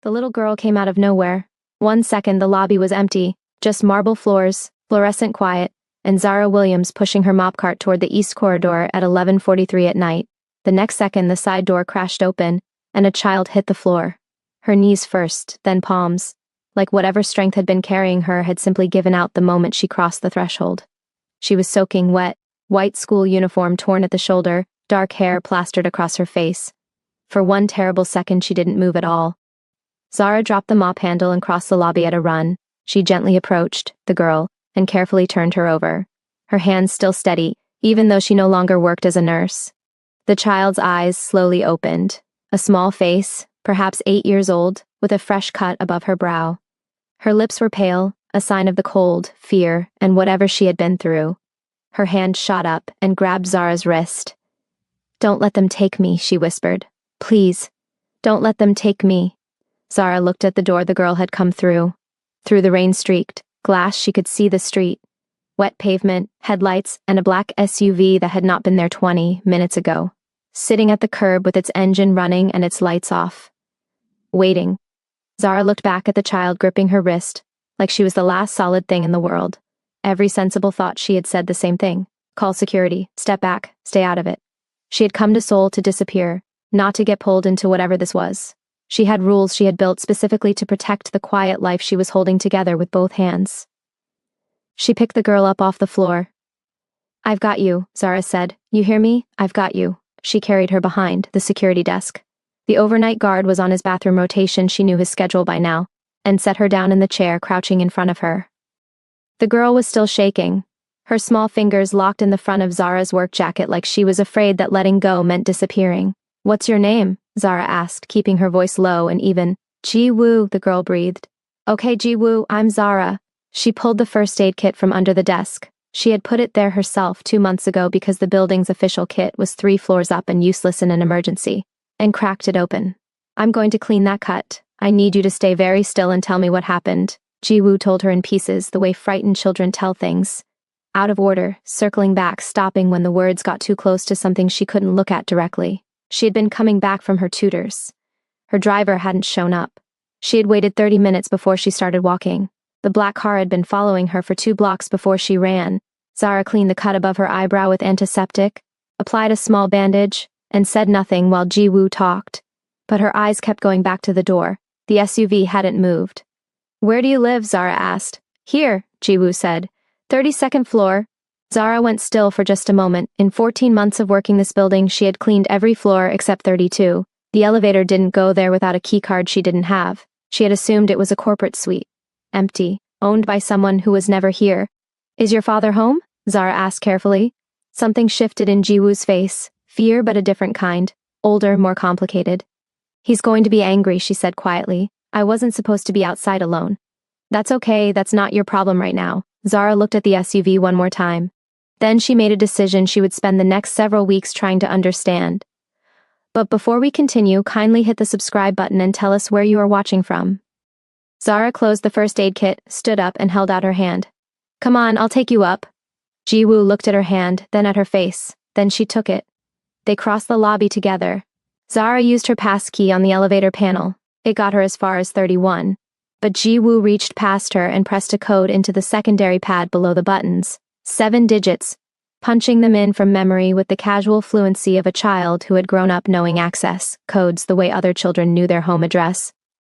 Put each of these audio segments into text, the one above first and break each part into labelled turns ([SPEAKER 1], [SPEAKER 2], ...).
[SPEAKER 1] The little girl came out of nowhere. 1 second the lobby was empty, just marble floors, fluorescent quiet, and Zara Williams pushing her mop cart toward the east corridor at 11:43 at night. The next second the side door crashed open, and a child hit the floor. Her knees first, then palms, like whatever strength had been carrying her had simply given out the moment she crossed the threshold. She was soaking wet, white school uniform torn at the shoulder, dark hair plastered across her face. For one terrible second she didn't move at all. Zara dropped the mop handle and crossed the lobby at a run. She gently approached the girl and carefully turned her over, her hands still steady, even though she no longer worked as a nurse. The child's eyes slowly opened, a small face, perhaps 8 years old, with a fresh cut above her brow. Her lips were pale, a sign of the cold, fear, and whatever she had been through. Her hand shot up and grabbed Zara's wrist. "Don't let them take me," she whispered. "Please, don't let them take me." Zara looked at the door the girl had come through. Through the rain-streaked glass she could see the street. Wet pavement, headlights, and a black SUV that had not been there 20 minutes ago. Sitting at the curb with its engine running and its lights off. Waiting. Zara looked back at the child gripping her wrist, like she was the last solid thing in the world. Every sensible thought she had said the same thing. Call security, step back, stay out of it. She had come to Seoul to disappear, not to get pulled into whatever this was. She had rules she had built specifically to protect the quiet life she was holding together with both hands. She picked the girl up off the floor. "I've got you," Zara said. "You hear me? I've got you." She carried her behind the security desk. The overnight guard was on his bathroom rotation, she knew his schedule by now, and set her down in the chair crouching in front of her. The girl was still shaking, her small fingers locked in the front of Zara's work jacket like she was afraid that letting go meant disappearing. "What's your name?" Zara asked, keeping her voice low and even. "Ji-woo," the girl breathed. "Okay, Ji-woo, I'm Zara." She pulled the first aid kit from under the desk. She had put it there herself 2 months ago because the building's official kit was 3 floors up and useless in an emergency, and cracked it open. "I'm going to clean that cut. I need you to stay very still and tell me what happened." Ji-woo told her in pieces, the way frightened children tell things. Out of order, circling back, stopping when the words got too close to something she couldn't look at directly. She had been coming back from her tutors. Her driver hadn't shown up. She had waited 30 minutes before she started walking. The black car had been following her for 2 blocks before she ran. Zara cleaned the cut above her eyebrow with antiseptic, applied a small bandage, and said nothing while Ji-woo talked. But her eyes kept going back to the door. The SUV hadn't moved. "Where do you live?" Zara asked. "Here," Ji-woo said. 32nd floor. Zara went still for just a moment. In 14 months of working this building, she had cleaned every floor except 32. The elevator didn't go there without a keycard she didn't have. She had assumed it was a corporate suite. Empty, owned by someone who was never here. "Is your father home?" Zara asked carefully. Something shifted in Ji-woo's face. Fear, but a different kind. Older, more complicated. "He's going to be angry," she said quietly. "I wasn't supposed to be outside alone." "That's okay, that's not your problem right now." Zara looked at the SUV one more time. Then she made a decision she would spend the next several weeks trying to understand. But before we continue, kindly hit the subscribe button and tell us where you are watching from. Zara closed the first aid kit, stood up, and held out her hand. "Come on, I'll take you up." Ji-woo looked at her hand, then at her face. Then she took it. They crossed the lobby together. Zara used her pass key on the elevator panel. It got her as far as 31. But Ji-woo reached past her and pressed a code into the secondary pad below the buttons. 7 digits, punching them in from memory with the casual fluency of a child who had grown up knowing access codes the way other children knew their home address.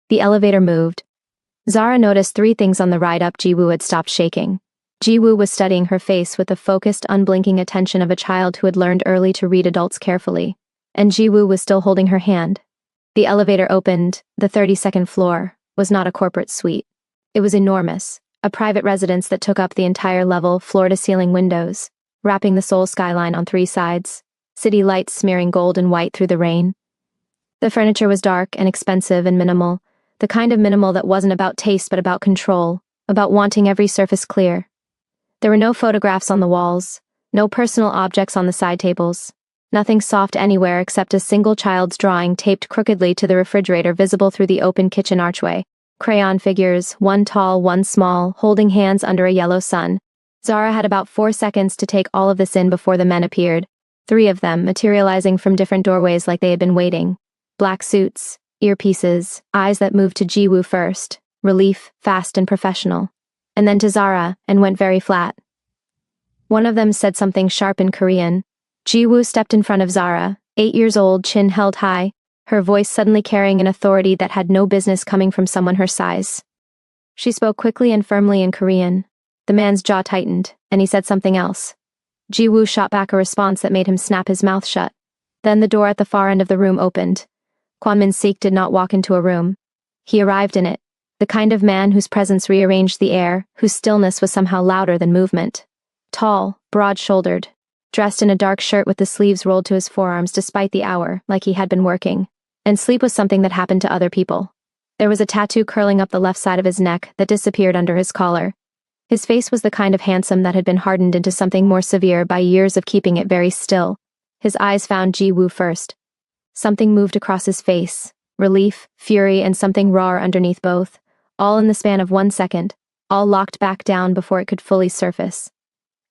[SPEAKER 1] The elevator moved. Zara noticed 3 things on the ride up. Ji-woo had stopped shaking. Ji-woo was studying her face with the focused, unblinking attention of a child who had learned early to read adults carefully. And Ji-woo was still holding her hand. The elevator opened. The 32nd floor was not a corporate suite. It was enormous, a private residence that took up the entire level, floor-to-ceiling windows, wrapping the Seoul skyline on 3 sides, city lights smearing gold and white through the rain. The furniture was dark and expensive and minimal, the kind of minimal that wasn't about taste but about control, about wanting every surface clear. There were no photographs on the walls, no personal objects on the side tables, nothing soft anywhere except a single child's drawing taped crookedly to the refrigerator visible through the open kitchen archway. Crayon figures, one tall, one small, holding hands under a yellow sun. Zara had about 4 seconds to take all of this in before the men appeared. 3 of them, materializing from different doorways like they had been waiting. Black suits, earpieces, eyes that moved to Jiwoo first, relief, fast and professional. And then to Zara, and went very flat. One of them said something sharp in Korean. Jiwoo stepped in front of Zara, 8 years old, chin held high, her voice suddenly carrying an authority that had no business coming from someone her size. She spoke quickly and firmly in Korean. The man's jaw tightened, and he said something else. Jiwoo shot back a response that made him snap his mouth shut. Then the door at the far end of the room opened. Kwon Min-sik did not walk into a room. He arrived in it, the kind of man whose presence rearranged the air, whose stillness was somehow louder than movement. Tall, broad-shouldered, dressed in a dark shirt with the sleeves rolled to his forearms despite the hour, like he had been working. And sleep was something that happened to other people. There was a tattoo curling up the left side of his neck that disappeared under his collar. His face was the kind of handsome that had been hardened into something more severe by years of keeping it very still. His eyes found Jiwoo first. Something moved across his face, relief, fury, and something raw underneath both, all in the span of 1 second, all locked back down before it could fully surface.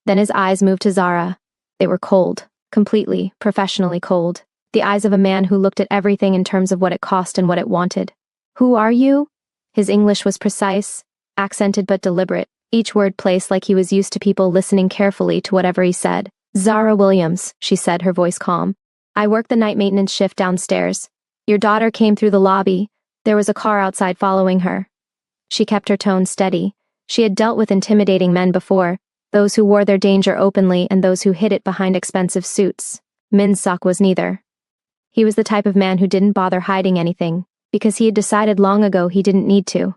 [SPEAKER 1] Then his eyes moved to Zara. They were cold, completely, professionally cold. The eyes of a man who looked at everything in terms of what it cost and what it wanted. "Who are you?" His English was precise, accented but deliberate, each word placed like he was used to people listening carefully to whatever he said. "Zara Williams," she said, her voice calm. "I work the night maintenance shift downstairs. Your daughter came through the lobby. There was a car outside following her." She kept her tone steady. She had dealt with intimidating men before, those who wore their danger openly and those who hid it behind expensive suits. Min-sik was neither. He was the type of man who didn't bother hiding anything, because he had decided long ago he didn't need to.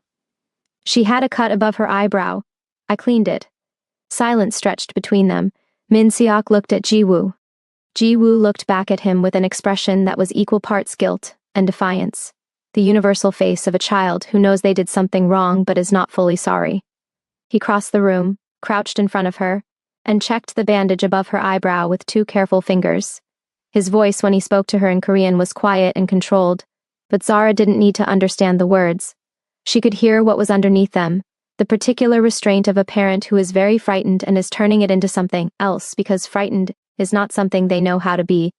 [SPEAKER 1] She had a cut above her eyebrow. "I cleaned it." Silence stretched between them. Min-sik looked at Jiwoo. Jiwoo looked back at him with an expression that was equal parts guilt and defiance. The universal face of a child who knows they did something wrong but is not fully sorry. He crossed the room, crouched in front of her, and checked the bandage above her eyebrow with 2 careful fingers. His voice when he spoke to her in Korean was quiet and controlled, but Zara didn't need to understand the words. She could hear what was underneath them, the particular restraint of a parent who is very frightened and is turning it into something else because frightened is not something they know how to be.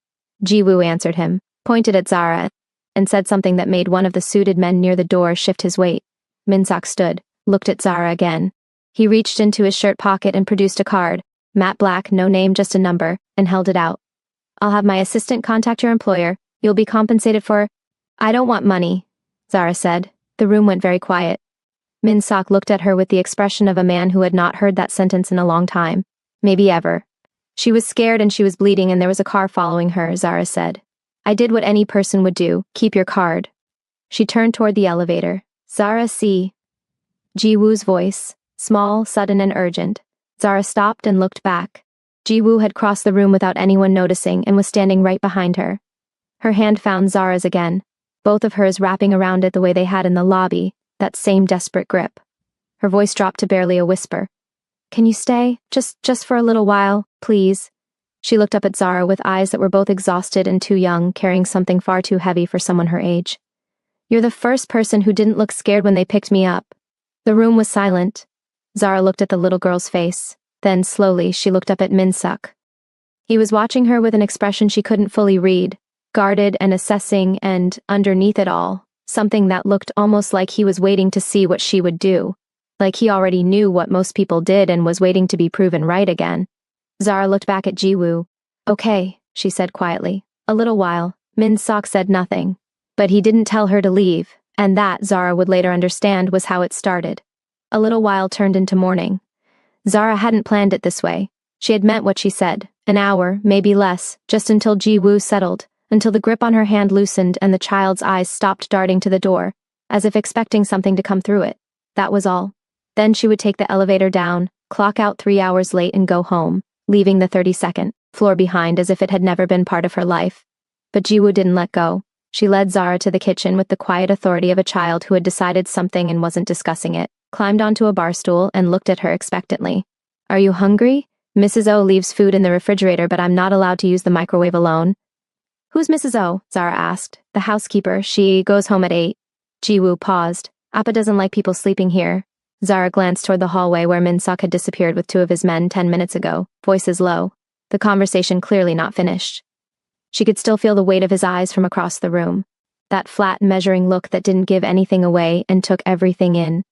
[SPEAKER 1] Jiwoo answered him, pointed at Zara, and said something that made one of the suited men near the door shift his weight. Min-sik stood, looked at Zara again. He reached into his shirt pocket and produced a card, matte black, no name, just a number, and held it out. "I'll have my assistant contact your employer. You'll be compensated for—" "I don't want money," Zara said. The room went very quiet. Min-sik looked at her with the expression of a man who had not heard that sentence in a long time. Maybe ever. "She was scared and she was bleeding and there was a car following her," Zara said. "I did what any person would do, keep your card." She turned toward the elevator. "Zara, see." Jiwoo's voice, small, sudden and urgent. Zara stopped and looked back. Jiwoo had crossed the room without anyone noticing and was standing right behind her. Her hand found Zara's again, both of hers wrapping around it the way they had in the lobby, that same desperate grip. Her voice dropped to barely a whisper. "Can you stay? Just for a little while, please." She looked up at Zara with eyes that were both exhausted and too young, carrying something far too heavy for someone her age. "You're the first person who didn't look scared when they picked me up." The room was silent. Zara looked at the little girl's face. Then, slowly, she looked up at Min-sik. He was watching her with an expression she couldn't fully read, guarded and assessing, and, underneath it all, something that looked almost like he was waiting to see what she would do, like he already knew what most people did and was waiting to be proven right again. Zara looked back at Jiwoo. "Okay," she said quietly. "A little while." Min-sik said nothing. But he didn't tell her to leave, and that, Zara would later understand, was how it started. A little while turned into morning. Zara hadn't planned it this way. She had meant what she said. An hour, maybe less, just until Jiwoo settled, until the grip on her hand loosened and the child's eyes stopped darting to the door, as if expecting something to come through it. That was all. Then she would take the elevator down, clock out 3 hours late and go home, leaving the 32nd floor behind as if it had never been part of her life. But Jiwoo didn't let go. She led Zara to the kitchen with the quiet authority of a child who had decided something and wasn't discussing it, climbed onto a bar stool and looked at her expectantly. "Are you hungry? Mrs. O leaves food in the refrigerator, but I'm not allowed to use the microwave alone." "Who's Mrs. O?" Zara asked. "The housekeeper. She goes home at 8. Jiwoo paused. "Appa doesn't like people sleeping here." Zara glanced toward the hallway where Min-sik had disappeared with 2 of his men 10 minutes ago, voices low. The conversation clearly not finished. She could still feel the weight of his eyes from across the room. that flat, measuring look that didn't give anything away and took everything in.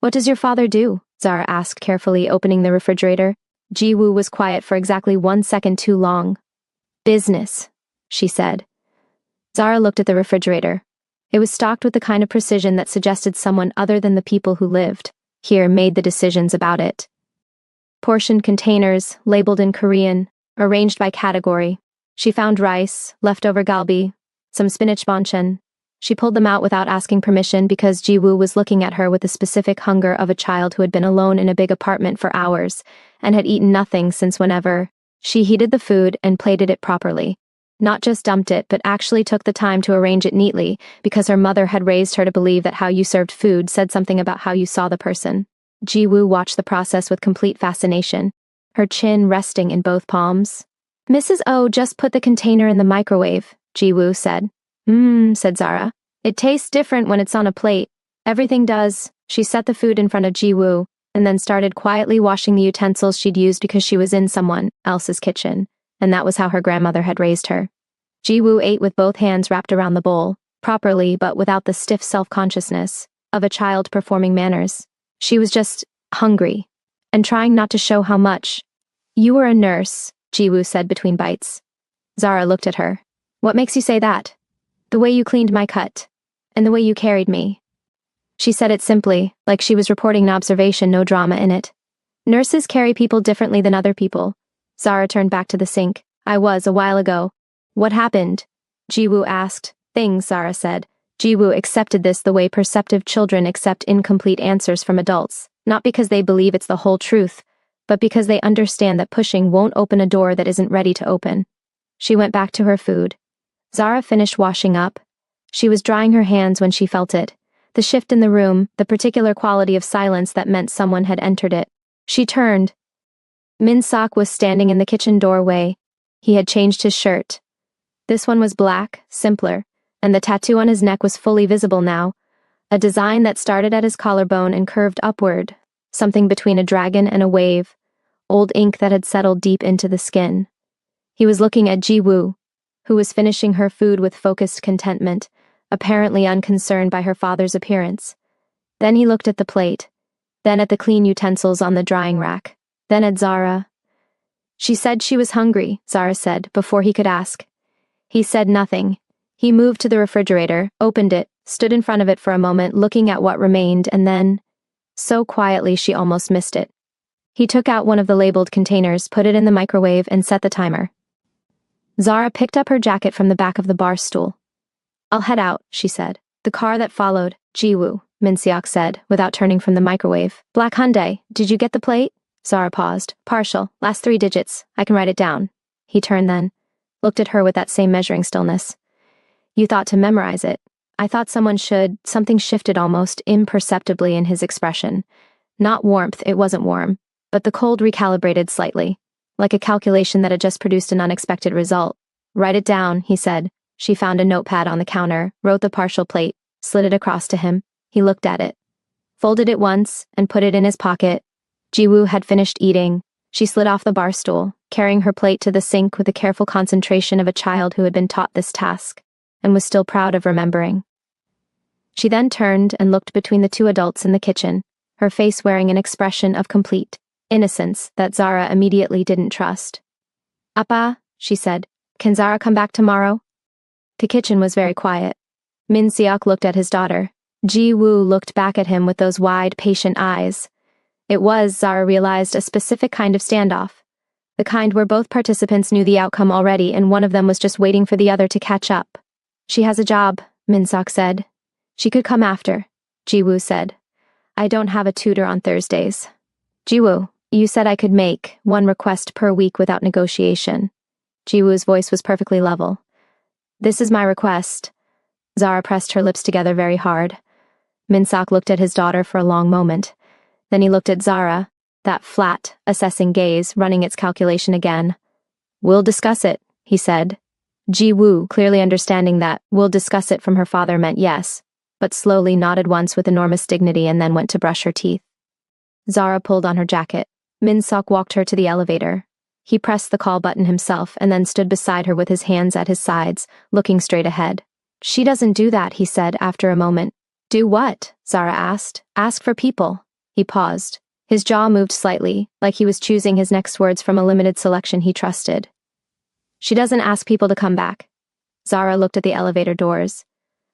[SPEAKER 1] "What does your father do?" Zara asked carefully, opening the refrigerator. Ji-woo was quiet for exactly 1 second too long. "Business," she said. Zara looked at the refrigerator. It was stocked with the kind of precision that suggested someone other than the people who lived here made the decisions about it. Portioned containers, labeled in Korean, arranged by category. She found rice, leftover galbi, some spinach banchan. She pulled them out without asking permission because Ji-woo was looking at her with the specific hunger of a child who had been alone in a big apartment for hours and had eaten nothing since whenever. She heated the food and plated it properly. Not just dumped it, but actually took the time to arrange it neatly because her mother had raised her to believe that how you served food said something about how you saw the person. Ji-woo watched the process with complete fascination, her chin resting in both palms. "Mrs. O just put the container in the microwave," Ji-woo said. Said Zara. "It tastes different when it's on a plate." "Everything does." She set the food in front of Ji-woo and then started quietly washing the utensils she'd used because she was in someone else's kitchen, and that was how her grandmother had raised her. Ji-woo ate with both hands wrapped around the bowl, properly but without the stiff self-consciousness of a child performing manners. She was just hungry, and trying not to show how much. "You were a nurse," Ji-woo said between bites. Zara looked at her. "What makes you say that?" "The way you cleaned my cut. And the way you carried me." She said it simply, like she was reporting an observation, no drama in it. "Nurses carry people differently than other people." Zara turned back to the sink. "I was, a while ago." "What happened?" Ji-woo asked. "Things," Zara said. Ji-woo accepted this the way perceptive children accept incomplete answers from adults, not because they believe it's the whole truth, but because they understand that pushing won't open a door that isn't ready to open. She went back to her food. Zara finished washing up. She was drying her hands when she felt it. The shift in the room, the particular quality of silence that meant someone had entered it. She turned. Min-sok was standing in the kitchen doorway. He had changed his shirt. This one was black, simpler, and the tattoo on his neck was fully visible now, a design that started at his collarbone and curved upward, something between a dragon and a wave, old ink that had settled deep into the skin. He was looking at Ji-woo, who was finishing her food with focused contentment, apparently unconcerned by her father's appearance. Then he looked at the plate, then at the clean utensils on the drying rack, then at Zara. "She said she was hungry," Zara said, before he could ask. He said nothing. He moved to the refrigerator, opened it, stood in front of it for a moment, looking at what remained, and then, so quietly she almost missed it. He took out one of the labeled containers, put it in the microwave, and set the timer. Zara picked up her jacket from the back of the bar stool. "I'll head out," she said. The car that followed, Ji-woo, Min-seok said, without turning from the microwave. "Black Hyundai, did you get the plate?" Zara paused. "Partial, last 3 digits. I can write it down." He turned then, looked at her with that same measuring stillness. "You thought to memorize it." "I thought someone should." Something shifted almost imperceptibly in his expression. Not warmth, it wasn't warm, but the cold recalibrated slightly, like a calculation that had just produced an unexpected result. "Write it down," he said. She found a notepad on the counter, wrote the partial plate, slid it across to him. He looked at it, folded it once, and put it in his pocket. Ji-woo had finished eating. She slid off the bar stool, carrying her plate to the sink with the careful concentration of a child who had been taught this task, and was still proud of remembering. She then turned and looked between the 2 adults in the kitchen, her face wearing an expression of complete innocence that Zara immediately didn't trust. "Appa," she said, "can Zara come back tomorrow?" The kitchen was very quiet. Min-seok looked at his daughter. Ji-woo looked back at him with those wide, patient eyes. It was, Zara realized, a specific kind of standoff. The kind where both participants knew the outcome already and one of them was just waiting for the other to catch up. "She has a job," Min-seok said. "She could come after," Ji-woo said. "I don't have a tutor on Thursdays." "Ji-woo, you said I could make 1 request per week without negotiation." Ji-woo's voice was perfectly level. "This is my request." Zara pressed her lips together very hard. Min-seok looked at his daughter for a long moment. Then he looked at Zara, that flat, assessing gaze running its calculation again. "We'll discuss it," he said. Ji-woo, clearly understanding that "we'll discuss it" from her father meant yes, but slowly nodded once with enormous dignity and then went to brush her teeth. Zara pulled on her jacket. Min-seok walked her to the elevator. He pressed the call button himself and then stood beside her with his hands at his sides, looking straight ahead. She doesn't do that, he said after a moment. Do what? Zara asked. Ask for people. He paused. His jaw moved slightly, like he was choosing his next words from a limited selection he trusted. She doesn't ask people to come back. Zara looked at the elevator doors.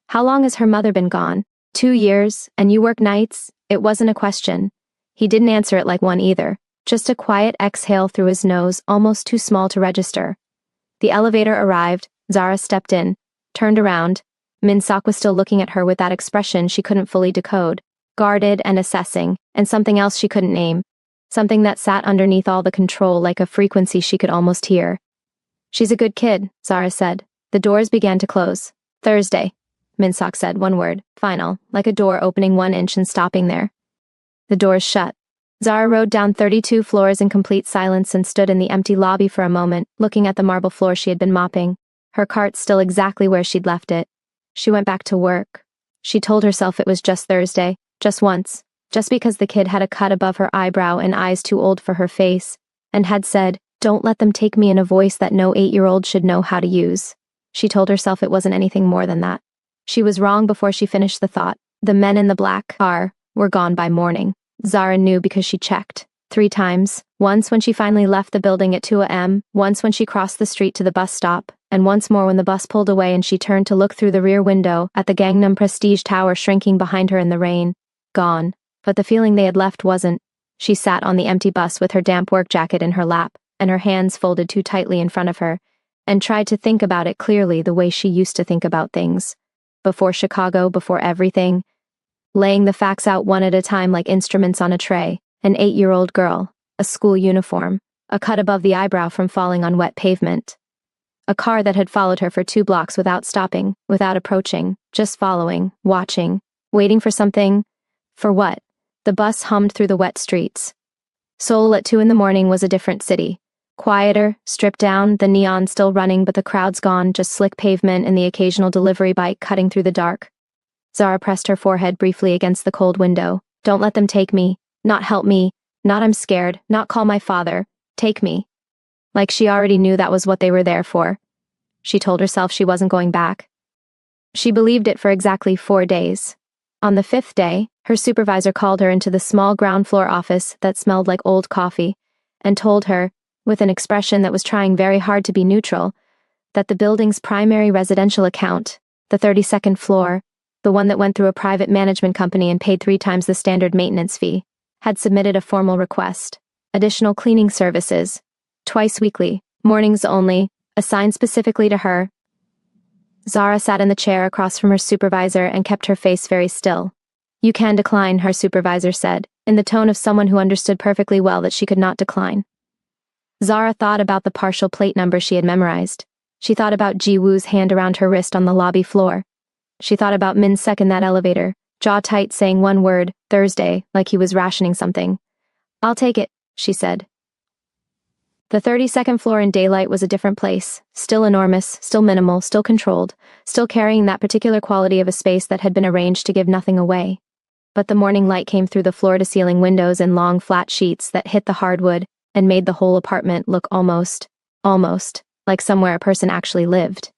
[SPEAKER 1] How long has her mother been gone? 2 years, and you work nights? It wasn't a question. He didn't answer it like one either, just a quiet exhale through his nose, almost too small to register. The elevator arrived, Zara stepped in, turned around. Min-sok was still looking at her with that expression she couldn't fully decode, guarded and assessing, and something else she couldn't name, something that sat underneath all the control like a frequency she could almost hear. She's a good kid, Zara said. The doors began to close. Thursday, Min-sok said, one word, final, like a door opening 1 inch and stopping there. The doors shut. Zara rode down 32 floors in complete silence and stood in the empty lobby for a moment, looking at the marble floor she had been mopping, her cart still exactly where she'd left it. She went back to work. She told herself it was just Thursday, just once, just because the kid had a cut above her eyebrow and eyes too old for her face, and had said, "Don't let them take me," in a voice that no 8-year-old should know how to use. She told herself it wasn't anything more than that. She was wrong before she finished the thought. The men in the black car were gone by morning. Zara knew because she checked. 3 times. Once when she finally left the building at 2 a.m., once when she crossed the street to the bus stop, and once more when the bus pulled away and she turned to look through the rear window at the Gangnam Prestige Tower shrinking behind her in the rain. Gone. But the feeling they had left wasn't. She sat on the empty bus with her damp work jacket in her lap, and her hands folded too tightly in front of her, and tried to think about it clearly the way she used to think about things. Before Chicago, before everything. Laying the facts out one at a time like instruments on a tray. An 8-year-old girl. A school uniform. A cut above the eyebrow from falling on wet pavement. A car that had followed her for 2 blocks without stopping, without approaching, just following, watching, waiting for something. For what? The bus hummed through the wet streets. Seoul at 2 in the morning was a different city. Quieter, stripped down, the neon still running but the crowds gone, just slick pavement and the occasional delivery bike cutting through the dark. Zara pressed her forehead briefly against the cold window. Don't let them take me. Not help me. Not I'm scared. Not call my father. Take me. Like she already knew that was what they were there for. She told herself she wasn't going back. She believed it for exactly 4 days. On the 5th day, her supervisor called her into the small ground floor office that smelled like old coffee, and told her, with an expression that was trying very hard to be neutral, that the building's primary residential account, the 32nd floor, the one that went through a private management company and paid 3 times the standard maintenance fee, had submitted a formal request. Additional cleaning services, twice weekly, mornings only, assigned specifically to her. Zara sat in the chair across from her supervisor and kept her face very still. You can decline, her supervisor said, in the tone of someone who understood perfectly well that she could not decline. Zara thought about the partial plate number she had memorized. She thought about Ji-woo's hand around her wrist on the lobby floor. She thought about Min-sek in that elevator, jaw tight saying one word, Thursday, like he was rationing something. I'll take it, she said. The 32nd floor in daylight was a different place, still enormous, still minimal, still controlled, still carrying that particular quality of a space that had been arranged to give nothing away. But the morning light came through the floor-to-ceiling windows in long flat sheets that hit the hardwood and made the whole apartment look almost, like somewhere a person actually lived.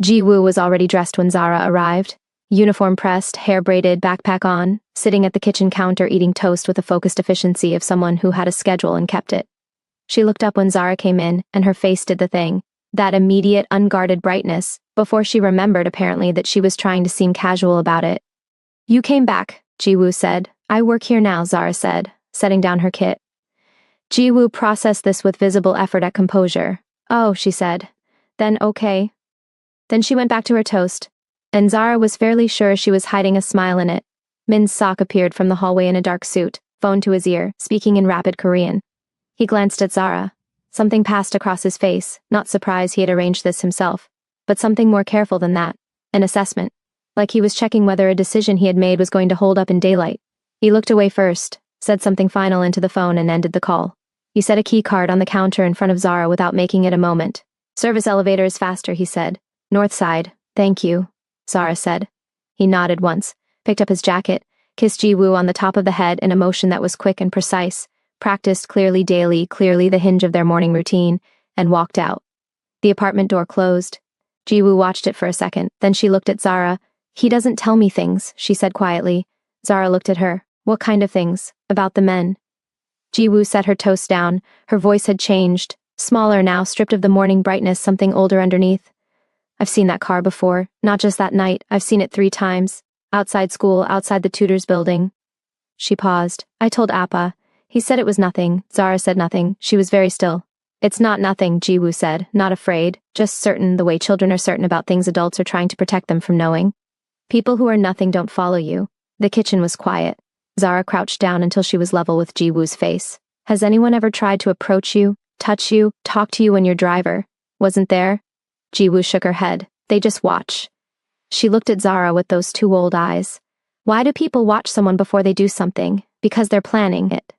[SPEAKER 1] Ji-woo was already dressed when Zara arrived. Uniform pressed, hair braided, backpack on, sitting at the kitchen counter eating toast with the focused efficiency of someone who had a schedule and kept it. She looked up when Zara came in, and her face did the thing, that immediate, unguarded brightness, before she remembered apparently that she was trying to seem casual about it. You came back, Ji-woo said. I work here now, Zara said, setting down her kit. Ji-woo processed this with visible effort at composure. Oh, she said. Then okay. Then she went back to her toast, and Zara was fairly sure she was hiding a smile in it. Min-sok appeared from the hallway in a dark suit, phone to his ear, speaking in rapid Korean. He glanced at Zara. Something passed across his face, not surprise he had arranged this himself, but something more careful than that, an assessment, like he was checking whether a decision he had made was going to hold up in daylight. He looked away first, said something final into the phone and ended the call. He set a key card on the counter in front of Zara without making it a moment. Service elevator is faster, he said. North side, thank you, Zara said. He nodded once, picked up his jacket, kissed Ji-woo on the top of the head in a motion that was quick and precise, practiced clearly daily, clearly the hinge of their morning routine, and walked out. The apartment door closed. Jiwoo watched it for a second, then she looked at Zara. He doesn't tell me things, she said quietly. Zara looked at her. What kind of things? About the men. Jiwoo set her toast down. Her voice had changed. Smaller now, stripped of the morning brightness, something older underneath. I've seen that car before. Not just that night. I've seen it 3 times. Outside school, outside the tutor's building. She paused. I told Appa. He said it was nothing. Zara said nothing. She was very still. It's not nothing, Jiwoo said, not afraid, just certain the way children are certain about things adults are trying to protect them from knowing. People who are nothing don't follow you. The kitchen was quiet. Zara crouched down until she was level with Jiwoo's face. Has anyone ever tried to approach you, touch you, talk to you when your driver wasn't there? Jiwoo shook her head. They just watch. She looked at Zara with those 2 old eyes. Why do people watch someone before they do something? Because they're planning it.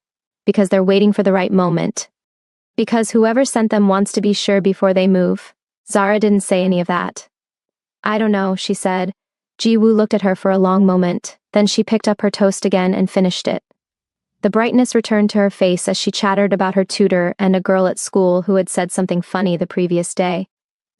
[SPEAKER 1] Because they're waiting for the right moment. Because whoever sent them wants to be sure before they move. Zara didn't say any of that. I don't know, she said. Jiwoo looked at her for a long moment, then she picked up her toast again and finished it. The brightness returned to her face as she chattered about her tutor and a girl at school who had said something funny the previous day.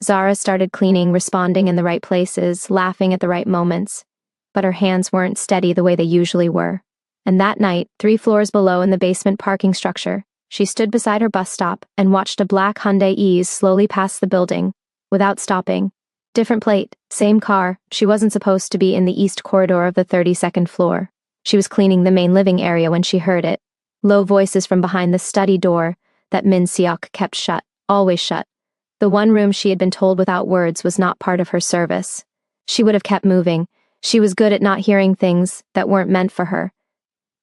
[SPEAKER 1] Zara started cleaning, responding in the right places, laughing at the right moments. But her hands weren't steady the way they usually were. And that night, 3 floors below in the basement parking structure, she stood beside her bus stop and watched a black Hyundai Ease slowly pass the building, without stopping. Different plate, same car. She wasn't supposed to be in the east corridor of the 32nd floor. She was cleaning the main living area when she heard it. Low voices from behind the study door that Min Seok kept shut, always shut. The one room she had been told without words was not part of her service. She would have kept moving. She was good at not hearing things that weren't meant for her.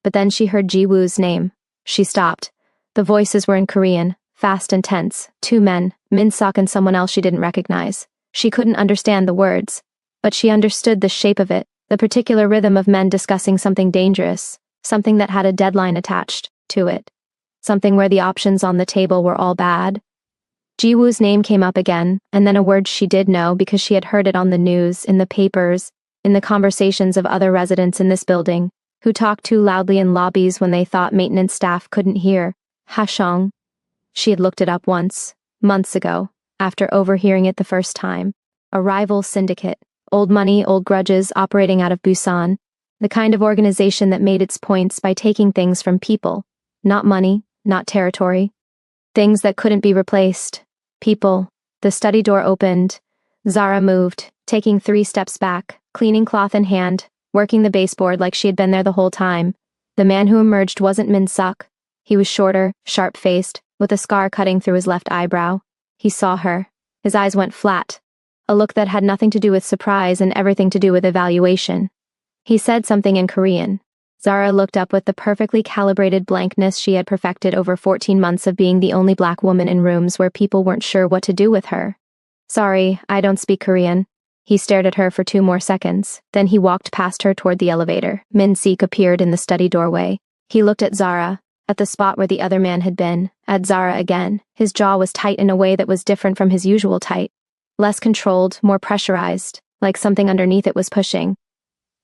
[SPEAKER 1] But then she heard Jiwoo's name. She stopped. The voices were in Korean, fast and tense. 2 men, Min Seok and someone else she didn't recognize. She couldn't understand the words, but she understood the shape of it, the particular rhythm of men discussing something dangerous, something that had a deadline attached to it, something where the options on the table were all bad. Jiwoo's name came up again, and then a word she did know because she had heard it on the news, in the papers, in the conversations of other residents in this building, who talked too loudly in lobbies when they thought maintenance staff couldn't hear. Hashong. She had looked it up once, months ago, after overhearing it the first time. A rival syndicate, old money, old grudges operating out of Busan, the kind of organization that made its points by taking things from people, not money, not territory. Things that couldn't be replaced. People. The study door opened. Zara moved, taking 3 steps back, cleaning cloth in hand, working the baseboard like she had been there the whole time. The man who emerged wasn't Min Seok. He was shorter, sharp-faced, with a scar cutting through his left eyebrow. He saw her. His eyes went flat. A look that had nothing to do with surprise and everything to do with evaluation. He said something in Korean. Zara looked up with the perfectly calibrated blankness she had perfected over 14 months of being the only black woman in rooms where people weren't sure what to do with her. Sorry, I don't speak Korean. He stared at her for 2 more seconds. Then he walked past her toward the elevator. Min Seok appeared in the study doorway. He looked at Zara, at the spot where the other man had been, at Zara again. His jaw was tight in a way that was different from his usual tight. Less controlled, more pressurized, like something underneath it was pushing.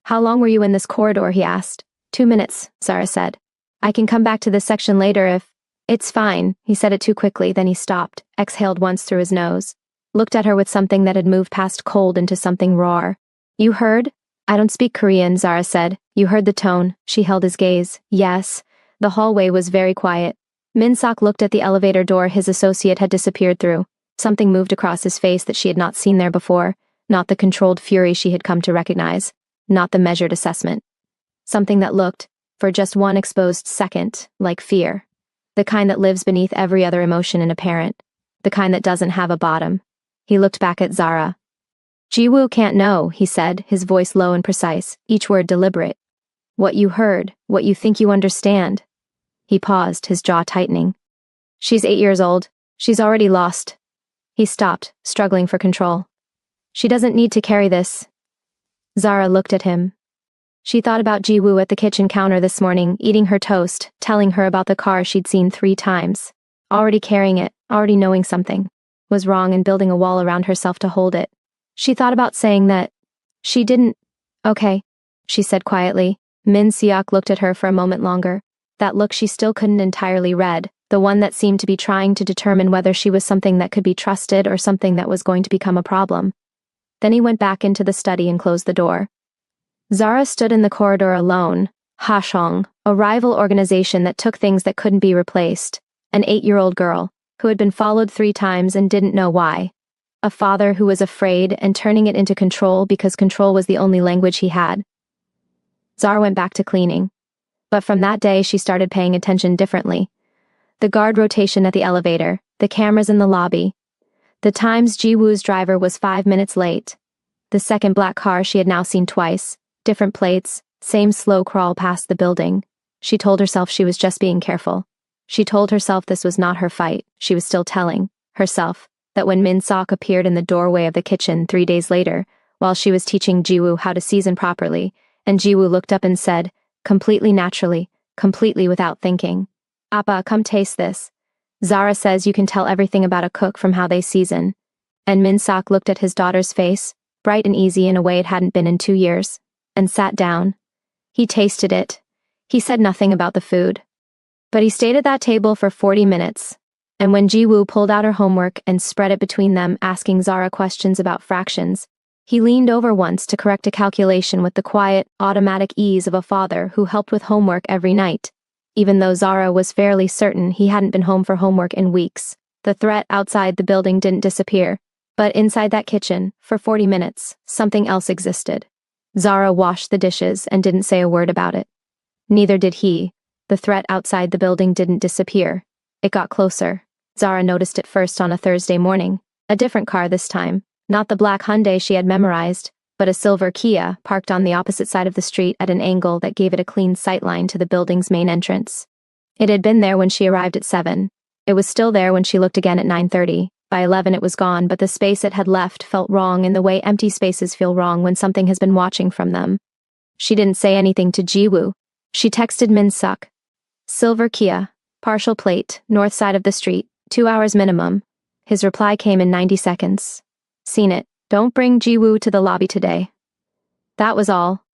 [SPEAKER 1] How long were you in this corridor, he asked. 2 minutes, Zara said. I can come back to this section later if... It's fine, he said it too quickly, then he stopped, exhaled once through his nose. Looked at her with something that had moved past cold into something raw. You heard? I don't speak Korean, Zara said. You heard the tone. She held his gaze. Yes. The hallway was very quiet. Min Seok looked at the elevator door his associate had disappeared through. Something moved across his face that she had not seen there before, not the controlled fury she had come to recognize, not the measured assessment. Something that looked, for just one exposed second, like fear. The kind that lives beneath every other emotion in a parent. The kind that doesn't have a bottom. He looked back at Zara. Jiwoo can't know, he said, his voice low and precise, each word deliberate. What you heard, what you think you understand. He paused, his jaw tightening. She's 8 years old. She's already lost. He stopped, struggling for control. She doesn't need to carry this. Zara looked at him. She thought about Jiwoo at the kitchen counter this morning, eating her toast, telling her about the car she'd seen 3 times. Already carrying it, already knowing something was wrong and building a wall around herself to hold it. She thought about saying that. She didn't. Okay, she said quietly. Min Seok looked at her for a moment longer. That look she still couldn't entirely read, the one that seemed to be trying to determine whether she was something that could be trusted or something that was going to become a problem. Then he went back into the study and closed the door. Zara stood in the corridor alone. Hashong, a rival organization that took things that couldn't be replaced. An 8-year-old girl, who had been followed 3 times and didn't know why. A father who was afraid and turning it into control because control was the only language he had. Zara went back to cleaning. But from that day she started paying attention differently. The guard rotation at the elevator, the cameras in the lobby. The times Ji-woo's driver was 5 minutes late. The second black car she had now seen twice, different plates, same slow crawl past the building. She told herself she was just being careful. She told herself this was not her fight. She was still telling herself that when Min-sok appeared in the doorway of the kitchen 3 days later, while she was teaching Ji-woo how to season properly, and Ji-woo looked up and said, completely naturally, completely without thinking, "Appa, come taste this. Zara says you can tell everything about a cook from how they season." And Min-sok looked at his daughter's face, bright and easy in a way it hadn't been in 2 years, and sat down. He tasted it. He said nothing about the food. But he stayed at that table for 40 minutes. And when Ji-woo pulled out her homework and spread it between them, asking Zara questions about fractions, he leaned over once to correct a calculation with the quiet, automatic ease of a father who helped with homework every night. Even though Zara was fairly certain he hadn't been home for homework in weeks, the threat outside the building didn't disappear. But inside that kitchen, for 40 minutes, something else existed. Zara washed the dishes and didn't say a word about it. Neither did he. The threat outside the building didn't disappear. It got closer. Zara noticed it first on a Thursday morning. A different car this time. Not the black Hyundai she had memorized, but a silver Kia parked on the opposite side of the street at an angle that gave it a clean sightline to the building's main entrance. It had been there when she arrived at 7. It was still there when she looked again at 9:30. By 11 it was gone, but the space it had left felt wrong in the way empty spaces feel wrong when something has been watching from them. She didn't say anything to Ji-woo. She texted Min-sok. Silver Kia, partial plate, north side of the street, 2 hours minimum. His reply came in 90 seconds. Seen it. Don't bring Ji-woo to the lobby today. That was all.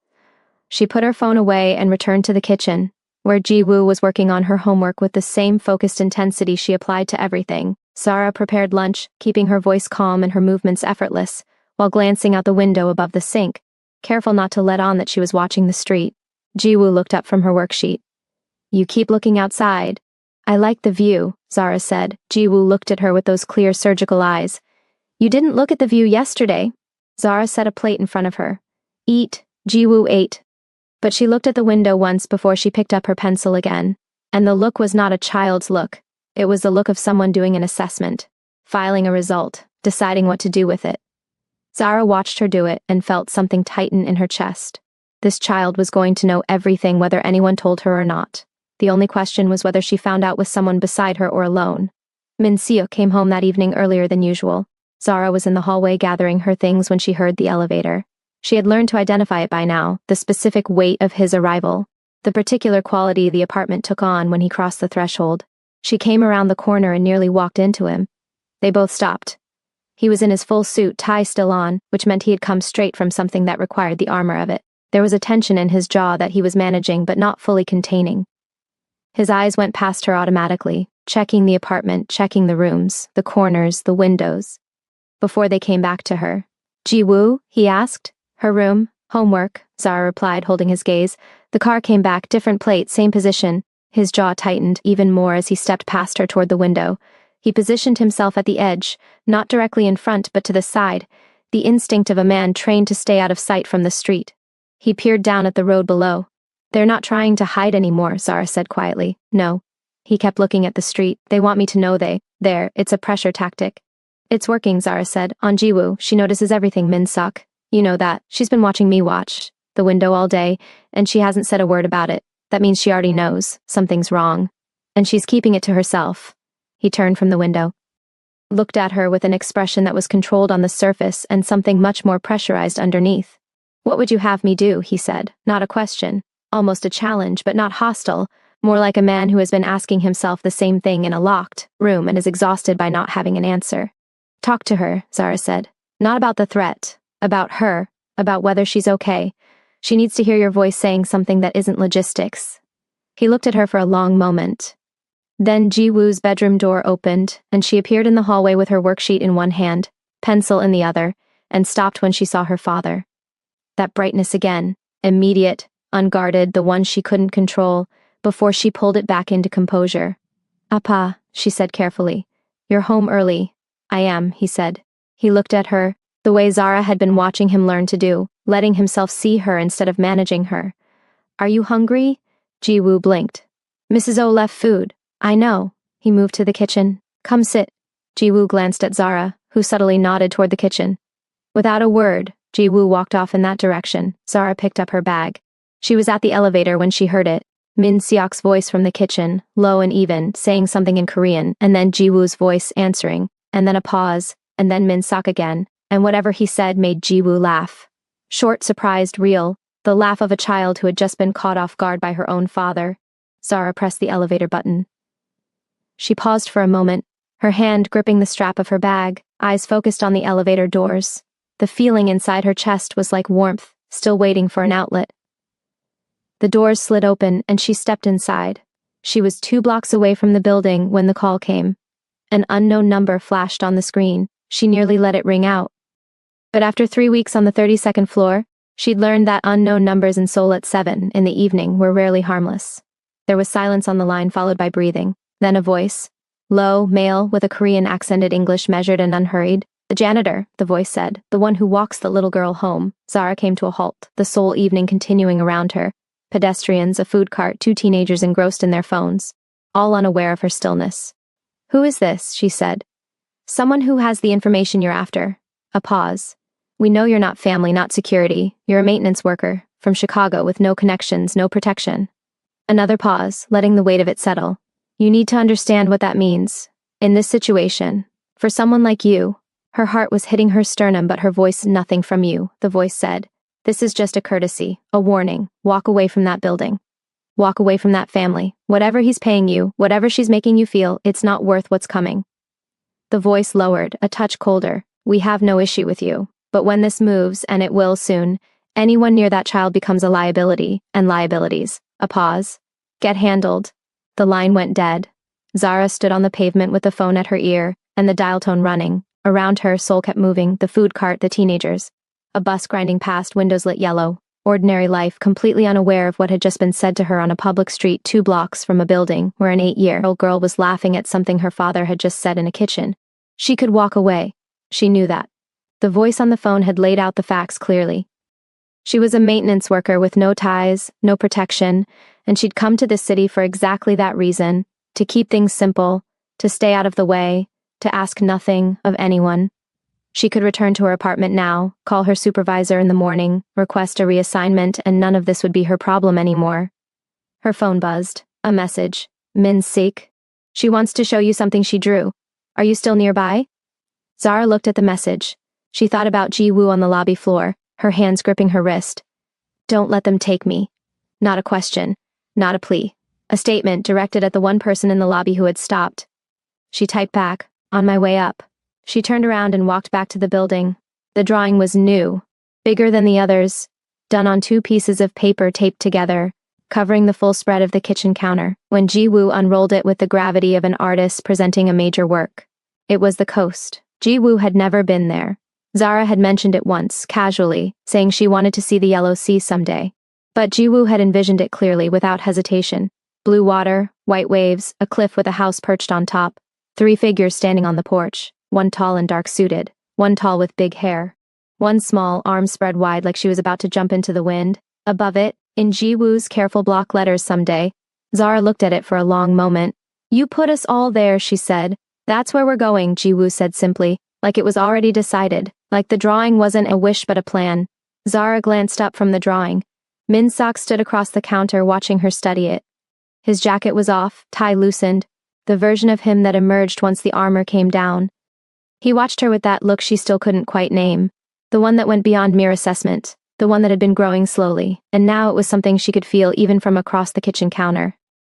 [SPEAKER 1] She put her phone away and returned to the kitchen, where Ji-woo was working on her homework with the same focused intensity she applied to everything. Zara prepared lunch, keeping her voice calm and her movements effortless, while glancing out the window above the sink, careful not to let on that she was watching the street. Ji-woo looked up from her worksheet. You keep looking outside. I like the view, Zara said. Ji-woo looked at her with those clear surgical eyes. You didn't look at the view yesterday. Zara set a plate in front of her. Eat. Ji-woo ate. But she looked at the window once before she picked up her pencil again. And the look was not a child's look. It was the look of someone doing an assessment, filing a result, deciding what to do with it. Zara watched her do it and felt something tighten in her chest. This child was going to know everything whether anyone told her or not. The only question was whether she found out with someone beside her or alone. Min-seok came home that evening earlier than usual. Zara was in the hallway gathering her things when she heard the elevator. She had learned to identify it by now, the specific weight of his arrival, the particular quality the apartment took on when he crossed the threshold. She came around the corner and nearly walked into him. They both stopped. He was in his full suit, tie still on, which meant he had come straight from something that required the armor of it. There was a tension in his jaw that he was managing but not fully containing. His eyes went past her automatically, checking the apartment, checking the rooms, the corners, the windows, before they came back to her. Ji-woo? He asked. Her room, homework, Zara replied, holding his gaze. The car came back, different plate, same position. His jaw tightened even more as he stepped past her toward the window. He positioned himself at the edge, not directly in front but to the side, the instinct of a man trained to stay out of sight from the street. He peered down at the road below. They're not trying to hide anymore, Zara said quietly. No. He kept looking at the street. They want me to know there, it's a pressure tactic. It's working, Zara said. On Ji-woo, she notices everything, Min-sok. You know that. She's been watching me watch the window all day, and she hasn't said a word about it. That means she already knows. Something's wrong. And she's keeping it to herself. He turned from the window, looked at her with an expression that was controlled on the surface and something much more pressurized underneath. What would you have me do? He said. Not a question. Almost a challenge, but not hostile. More like a man who has been asking himself the same thing in a locked room and is exhausted by not having an answer. Talk to her, Zara said. Not about the threat. About her. About whether she's okay. She needs to hear your voice saying something that isn't logistics. He looked at her for a long moment. Then Ji-woo's bedroom door opened, and she appeared in the hallway with her worksheet in one hand, pencil in the other, and stopped when she saw her father. That brightness again, immediate, unguarded, the one she couldn't control, before she pulled it back into composure. "Appa," she said carefully. "You're home early." "I am," he said. He looked at her, the way Zara had been watching him learn to do, letting himself see her instead of managing her. "Are you hungry?" Ji-woo blinked. "Mrs. O left food." "I know." He moved to the kitchen. "Come sit." Ji-woo glanced at Zara, who subtly nodded toward the kitchen. Without a word, Ji-woo walked off in that direction. Zara picked up her bag. She was at the elevator when she heard it. Min Seok's voice from the kitchen, low and even, saying something in Korean, and then Ji-woo's voice answering, and then a pause, and then Min Seok again, and whatever he said made Ji-woo laugh. Short, surprised, real, the laugh of a child who had just been caught off guard by her own father. Zara pressed the elevator button. She paused for a moment, her hand gripping the strap of her bag, eyes focused on the elevator doors. The feeling inside her chest was like warmth, still waiting for an outlet. The doors slid open and she stepped inside. She was 2 blocks away from the building when the call came. An unknown number flashed on the screen. She nearly let it ring out. But after 3 weeks on the 32nd floor, she'd learned that unknown numbers in Seoul at 7 in the evening were rarely harmless. There was silence on the line followed by breathing, then a voice. Low, male, with a Korean accented English measured and unhurried. "The janitor," the voice said, "the one who walks the little girl home." Zara came to a halt, the Seoul evening continuing around her. Pedestrians, a food cart, 2 teenagers engrossed in their phones, all unaware of her stillness. "Who is this?" she said. "Someone who has the information you're after." A pause. "We know you're not family, not security. You're a maintenance worker, from Chicago with no connections, no protection." Another pause, letting the weight of it settle. "You need to understand what that means. In this situation, for someone like you." Her heart was hitting her sternum but her voice, "Nothing from you," the voice said. "This is just a courtesy, a warning. Walk away from that building. Walk away from that family. Whatever he's paying you, whatever she's making you feel, it's not worth what's coming." The voice lowered, a touch colder. "We have no issue with you. But when this moves, and it will soon, anyone near that child becomes a liability, and liabilities." A pause. "Get handled." The line went dead. Zara stood on the pavement with the phone at her ear, and the dial tone running. Around her, Seoul kept moving, the food cart, the teenagers. A bus grinding past, windows lit yellow. Ordinary life, completely unaware of what had just been said to her on a public street 2 blocks from a building where an 8-year-old girl was laughing at something her father had just said in a kitchen. She could walk away. She knew that. The voice on the phone had laid out the facts clearly. She was a maintenance worker with no ties, no protection, and she'd come to this city for exactly that reason, to keep things simple, to stay out of the way, to ask nothing of anyone. She could return to her apartment now, call her supervisor in the morning, request a reassignment, and none of this would be her problem anymore. Her phone buzzed. A message. "Min Seok. She wants to show you something she drew. Are you still nearby?" Zara looked at the message. She thought about Ji-woo on the lobby floor, her hands gripping her wrist. "Don't let them take me." Not a question. Not a plea. A statement directed at the one person in the lobby who had stopped. She typed back, "On my way up." She turned around and walked back to the building. The drawing was new, bigger than the others, done on 2 pieces of paper taped together, covering the full spread of the kitchen counter, when Ji-woo unrolled it with the gravity of an artist presenting a major work. It was the coast. Ji-woo had never been there. Zara had mentioned it once, casually, saying she wanted to see the Yellow Sea someday. But Ji-woo had envisioned it clearly, without hesitation. Blue water, white waves, a cliff with a house perched on top, 3 figures standing on the porch. One tall and dark-suited, one tall with big hair, one small, arms spread wide like she was about to jump into the wind. Above it, in Ji-woo's careful block letters, "Someday." Zara looked at it for a long moment. "You put us all there," she said. "That's where we're going," Ji-woo said simply, like it was already decided, like the drawing wasn't a wish but a plan. Zara glanced up from the drawing. Min Seok stood across the counter watching her study it. His jacket was off, tie loosened, the version of him that emerged once the armor came down. He watched her with that look she still couldn't quite name, the one that went beyond mere assessment, the one that had been growing slowly, and now it was something she could feel even from across the kitchen counter.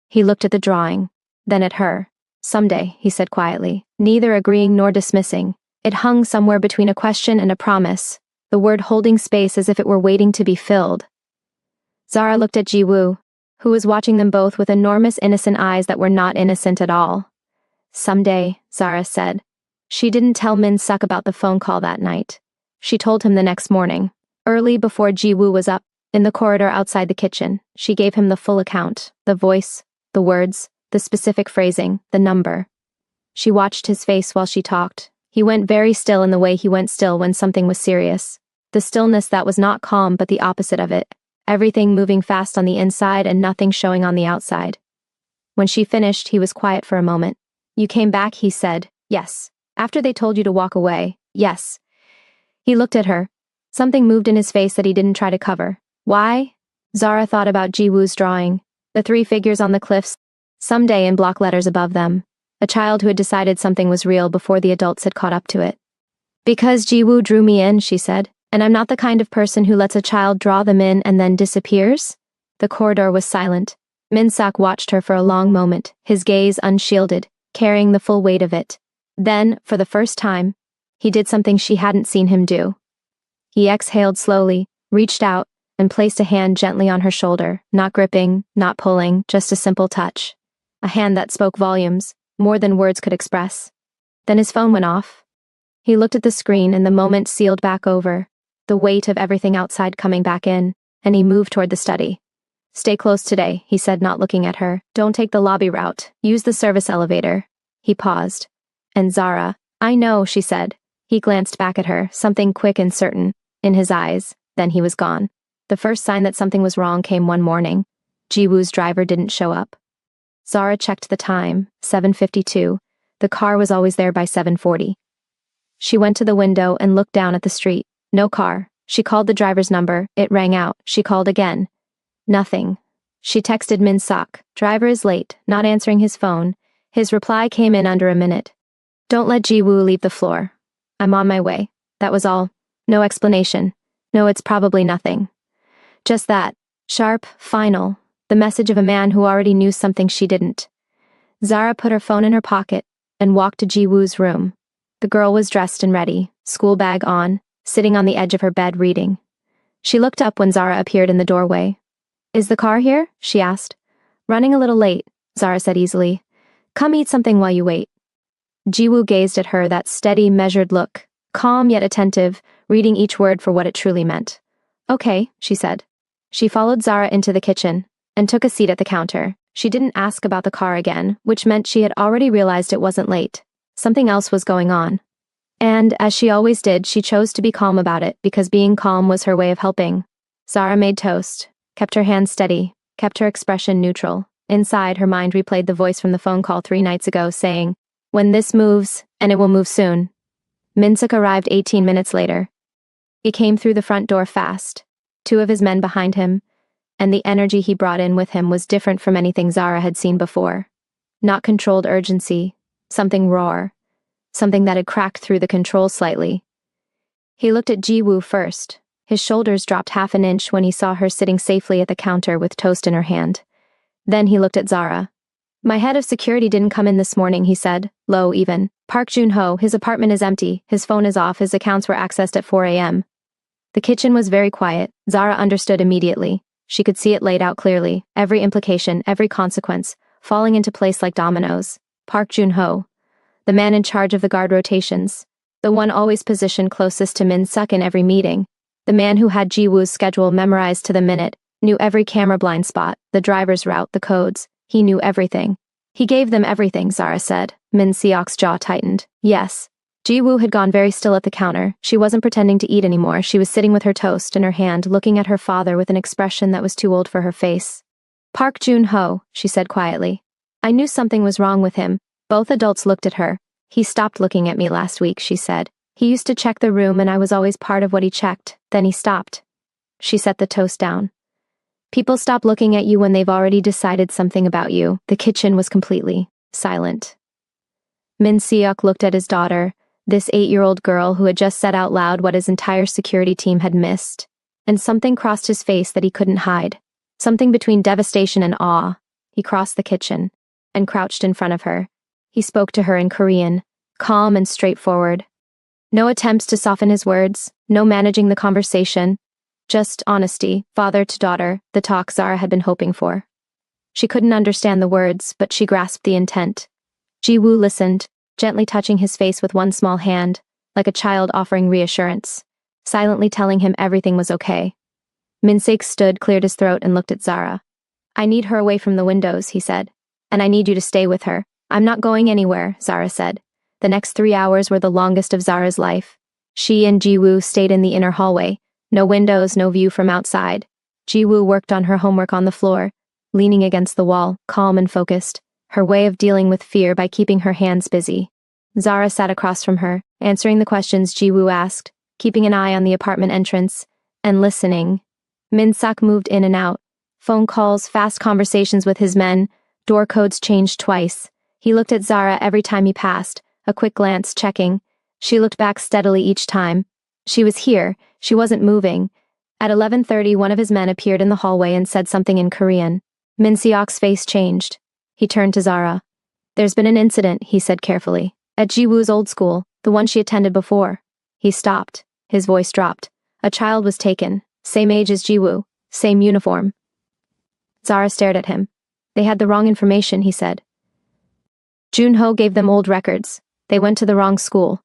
[SPEAKER 1] He looked at the drawing, then at her. "Someday," he said quietly, neither agreeing nor dismissing. It hung somewhere between a question and a promise, the word holding space as if it were waiting to be filled. Zara looked at Ji-woo, who was watching them both with enormous innocent eyes that were not innocent at all. "Someday," Zara said. She didn't tell Min Seok about the phone call that night. She told him the next morning. Early before Ji-woo was up, in the corridor outside the kitchen, she gave him the full account, the voice, the words, the specific phrasing, the number. She watched his face while she talked. He went very still in the way he went still when something was serious. The stillness that was not calm but the opposite of it. Everything moving fast on the inside and nothing showing on the outside. When she finished, he was quiet for a moment. You came back, he said. Yes. After they told you to walk away. Yes. He looked at her. Something moved in his face that he didn't try to cover. Why? Zara thought about Ji-woo's drawing. The three figures on the cliffs, someday in block letters above them. A child who had decided something was real before the adults had caught up to it. Because Ji-woo drew me in, she said, and I'm not the kind of person who lets a child draw them in and then disappears. The corridor was silent. Min-sak watched her for a long moment, his gaze unshielded, carrying the full weight of it. Then, for the first time, he did something she hadn't seen him do. He exhaled slowly, reached out, and placed a hand gently on her shoulder, not gripping, not pulling, just a simple touch. A hand that spoke volumes, more than words could express. Then his phone went off. He looked at the screen and the moment sealed back over, the weight of everything outside coming back in, and he moved toward the study. Stay close today, he said, not looking at her. Don't take the lobby route. Use the service elevator. He paused. And Zara, I know, she said. He glanced back at her, something quick and certain, in his eyes. Then he was gone. The first sign that something was wrong came one morning. Ji-woo's driver didn't show up. Zara checked the time, 7:52. The car was always there by 7:40. She went to the window and looked down at the street. No car. She called the driver's number. It rang out. She called again. Nothing. She texted Min-sak. Driver is late, not answering his phone. His reply came in under a minute. Don't let Ji-woo leave the floor. I'm on my way. That was all. No explanation. No, it's probably nothing. Just that. Sharp, final. The message of a man who already knew something she didn't. Zara put her phone in her pocket and walked to Ji-woo's room. The girl was dressed and ready, school bag on, sitting on the edge of her bed reading. She looked up when Zara appeared in the doorway. Is the car here? She asked. Running a little late, Zara said easily. Come eat something while you wait. Ji-woo gazed at her, that steady, measured look, calm yet attentive, reading each word for what it truly meant. Okay, she said. She followed Zara into the kitchen and took a seat at the counter. She didn't ask about the car again, which meant she had already realized it wasn't late. Something else was going on. And, as she always did, she chose to be calm about it because being calm was her way of helping. Zara made toast, kept her hands steady, kept her expression neutral. Inside, her mind replayed the voice from the phone call 3 nights ago saying, when this moves, and it will move soon. Min-sak arrived 18 minutes later. He came through the front door fast, 2 of his men behind him, and the energy he brought in with him was different from anything Zara had seen before. Not controlled urgency, something raw, something that had cracked through the control slightly. He looked at Ji-woo first. His shoulders dropped half an inch when he saw her sitting safely at the counter with toast in her hand. Then he looked at Zara. My head of security didn't come in this morning, he said, low even. Park Jun-ho, his apartment is empty, his phone is off, his accounts were accessed at 4 a.m. The kitchen was very quiet. Zara understood immediately. She could see it laid out clearly, every implication, every consequence, falling into place like dominoes. Park Jun-ho, the man in charge of the guard rotations, the one always positioned closest to Min-sak in every meeting, the man who had Ji-woo's schedule memorized to the minute, knew every camera blind spot, the driver's route, the codes. He knew everything. He gave them everything, Zara said. Min-seok's jaw tightened. Yes. Ji-woo had gone very still at the counter. She wasn't pretending to eat anymore. She was sitting with her toast in her hand, looking at her father with an expression that was too old for her face. Park Jun-ho, she said quietly. I knew something was wrong with him. Both adults looked at her. He stopped looking at me last week, she said. He used to check the room and I was always part of what he checked. Then he stopped. She set the toast down. People stop looking at you when they've already decided something about you. The kitchen was completely silent. Min-seok looked at his daughter, this 8-year-old girl who had just said out loud what his entire security team had missed, and something crossed his face that he couldn't hide. Something between devastation and awe. He crossed the kitchen and crouched in front of her. He spoke to her in Korean, calm and straightforward. No attempts to soften his words, no managing the conversation. Just honesty, father to daughter, the talk Zara had been hoping for. She couldn't understand the words, but she grasped the intent. Ji-woo listened, gently touching his face with one small hand, like a child offering reassurance. silently telling him everything was okay. Minsik stood, cleared his throat, and looked at Zara. I need her away from the windows, he said. And I need you to stay with her. I'm not going anywhere, Zara said. The next 3 hours were the longest of Zara's life. She and Jiwoo stayed in the inner hallway. No windows, no view from outside. Jiwoo worked on her homework on the floor, leaning against the wall, calm and focused, her way of dealing with fear by keeping her hands busy. Zara sat across from her, answering the questions Jiwoo asked, keeping an eye on the apartment entrance, and listening. Min-sak moved in and out. Phone calls, fast conversations with his men, door codes changed twice. He looked at Zara every time he passed, a quick glance checking. She looked back steadily each time. She was here, she wasn't moving. At 11:30, one of his men appeared in the hallway and said something in Korean. Min-seok's face changed. He turned to Zara. There's been an incident, he said carefully. At Jiwoo's old school, the one she attended before. He stopped. His voice dropped. A child was taken. Same age as Jiwoo. Same uniform. Zara stared at him. They had the wrong information, he said. Junho gave them old records. They went to the wrong school.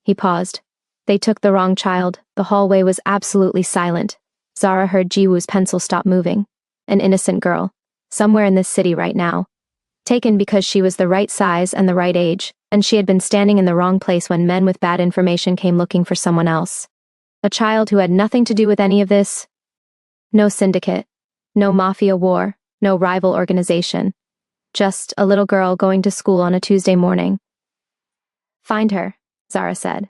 [SPEAKER 1] He paused. They took the wrong child. The hallway was absolutely silent. Zara heard Jiwoo's pencil stop moving. An innocent girl. Somewhere in this city right now. Taken because she was the right size and the right age, and she had been standing in the wrong place when men with bad information came looking for someone else. A child who had nothing to do with any of this. No syndicate. No mafia war. No rival organization. Just a little girl going to school on a Tuesday morning. Find her, Zara said.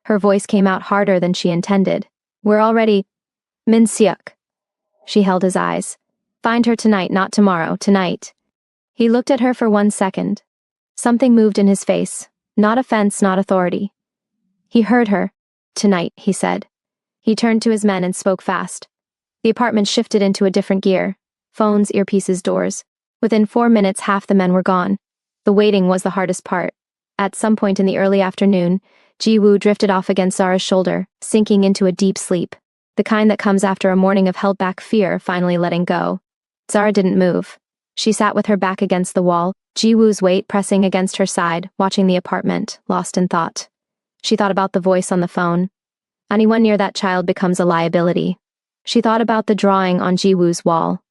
[SPEAKER 1] Her voice came out harder than she intended. We're already... Min-seok. She held his eyes. Find her tonight, not tomorrow, tonight. He looked at her for 1 second. Something moved in his face. Not offense, not authority. He heard her. Tonight, he said. He turned to his men and spoke fast. The apartment shifted into a different gear. Phones, earpieces, doors. Within 4 minutes, half the men were gone. The waiting was the hardest part. At some point in the early afternoon, Jiwoo drifted off against Zara's shoulder, sinking into a deep sleep. The kind that comes after a morning of held-back fear finally letting go. Zara didn't move. She sat with her back against the wall, Jiwoo's weight pressing against her side, watching the apartment, lost in thought. She thought about the voice on the phone. Anyone near that child becomes a liability. She thought about the drawing on Jiwoo's wall.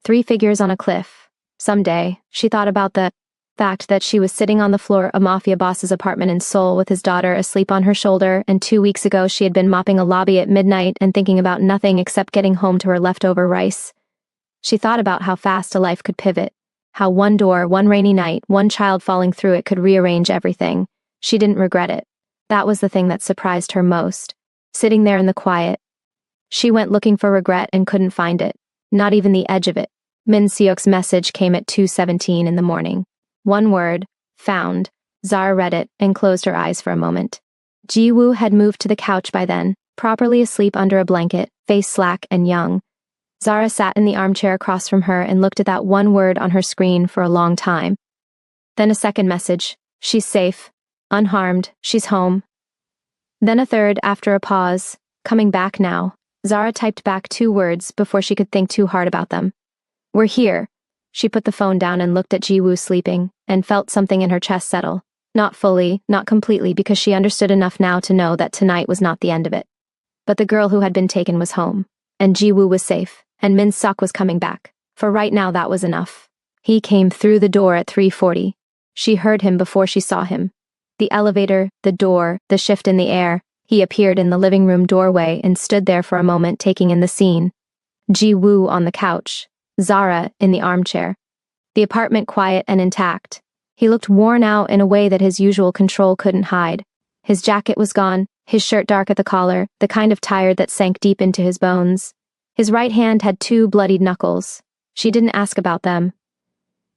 [SPEAKER 1] 3 figures on a cliff. Someday, she thought about the fact that she was sitting on the floor of a Mafia boss's apartment in Seoul with his daughter asleep on her shoulder, and 2 weeks ago she had been mopping a lobby at midnight and thinking about nothing except getting home to her leftover rice. She thought about how fast a life could pivot, how one door, one rainy night, one child falling through it could rearrange everything. She didn't regret it. That was the thing that surprised her most. Sitting there in the quiet. She went looking for regret and couldn't find it. Not even the edge of it. Min-seok's message came at 2:17 in the morning. One word, found. Zara read it and closed her eyes for a moment. Jiwoo had moved to the couch by then, properly asleep under a blanket, face slack and young. Zara sat in the armchair across from her and looked at that one word on her screen for a long time. Then a second message. She's safe. Unharmed. She's home. Then a third after a pause. Coming back now. Zara typed back 2 words before she could think too hard about them. We're here. She put the phone down and looked at Jiwoo sleeping, and felt something in her chest settle. Not fully, not completely, because she understood enough now to know that tonight was not the end of it. But the girl who had been taken was home. And Jiwoo was safe. And Min-seok was coming back. For right now that was enough. He came through the door at 3:40. She heard him before she saw him. The elevator, the door, the shift in the air. He appeared in the living room doorway and stood there for a moment taking in the scene. Jiwoo on the couch. Zara in the armchair. The apartment quiet and intact. He looked worn out in a way that his usual control couldn't hide. His jacket was gone, his shirt dark at the collar, the kind of tired that sank deep into his bones. His right hand had 2 bloodied knuckles. She didn't ask about them.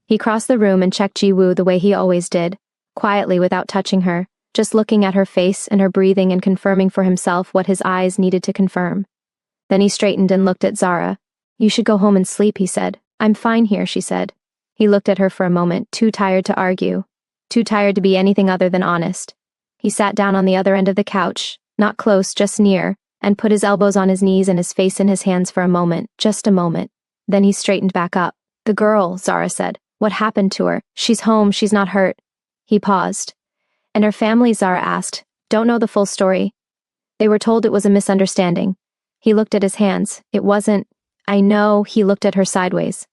[SPEAKER 1] He crossed the room and checked Jiwoo the way he always did, quietly without touching her, just looking at her face and her breathing and confirming for himself what his eyes needed to confirm. Then he straightened and looked at Zara. You should go home and sleep, he said. I'm fine here, she said. He looked at her for a moment, too tired to argue, too tired to be anything other than honest. He sat down on the other end of the couch, not close, just near, and put his elbows on his knees and his face in his hands for a moment, just a moment. Then he straightened back up. The girl, Zara said. What happened to her? She's home, she's not hurt. He paused. And her family, Zara asked. Don't know the full story. They were told it was a misunderstanding. He looked at his hands. It wasn't. I know. He looked at her sideways.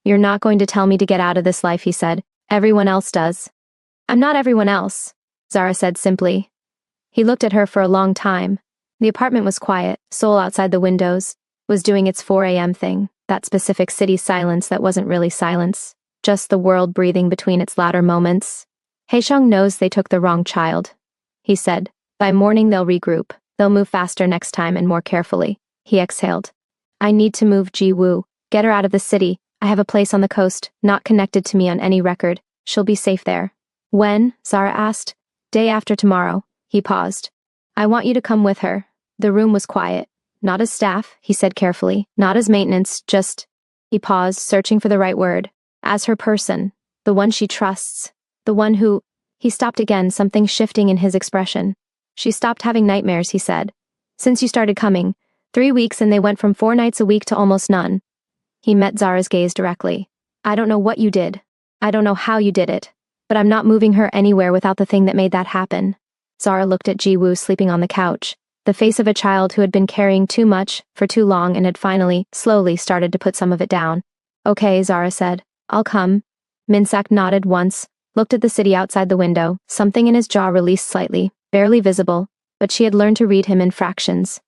[SPEAKER 1] You're not going to tell me to get out of this life, he said. Everyone else does. I'm not everyone else, Zara said simply. He looked at her for a long time. The apartment was quiet. Soul outside the windows was doing its 4 a.m. thing, that specific city silence that wasn't really silence, just the world breathing between its louder moments. Haesheng knows they took the wrong child, he said. By morning they'll regroup. They'll move faster next time and more carefully. He exhaled. I need to move Ji-woo. Get her out of the city. I have a place on the coast, not connected to me on any record. She'll be safe there. When? Zara asked. Day after tomorrow. He paused. I want you to come with her. The room was quiet. Not as staff, he said carefully. Not as maintenance, just... He paused, searching for the right word. As her person. The one she trusts. The one who... He stopped again, something shifting in his expression. She stopped having nightmares, he said. Since you started coming. 3 weeks and they went from 4 nights a week to almost none. He met Zara's gaze directly. I don't know what you did. I don't know how you did it. But I'm not moving her anywhere without the thing that made that happen. Zara looked at Ji-woo sleeping on the couch, the face of a child who had been carrying too much for too long and had finally, slowly started to put some of it down. Okay, Zara said. I'll come. Minsak nodded once, looked at the city outside the window, something in his jaw released slightly, barely visible, but she had learned to read him in fractions.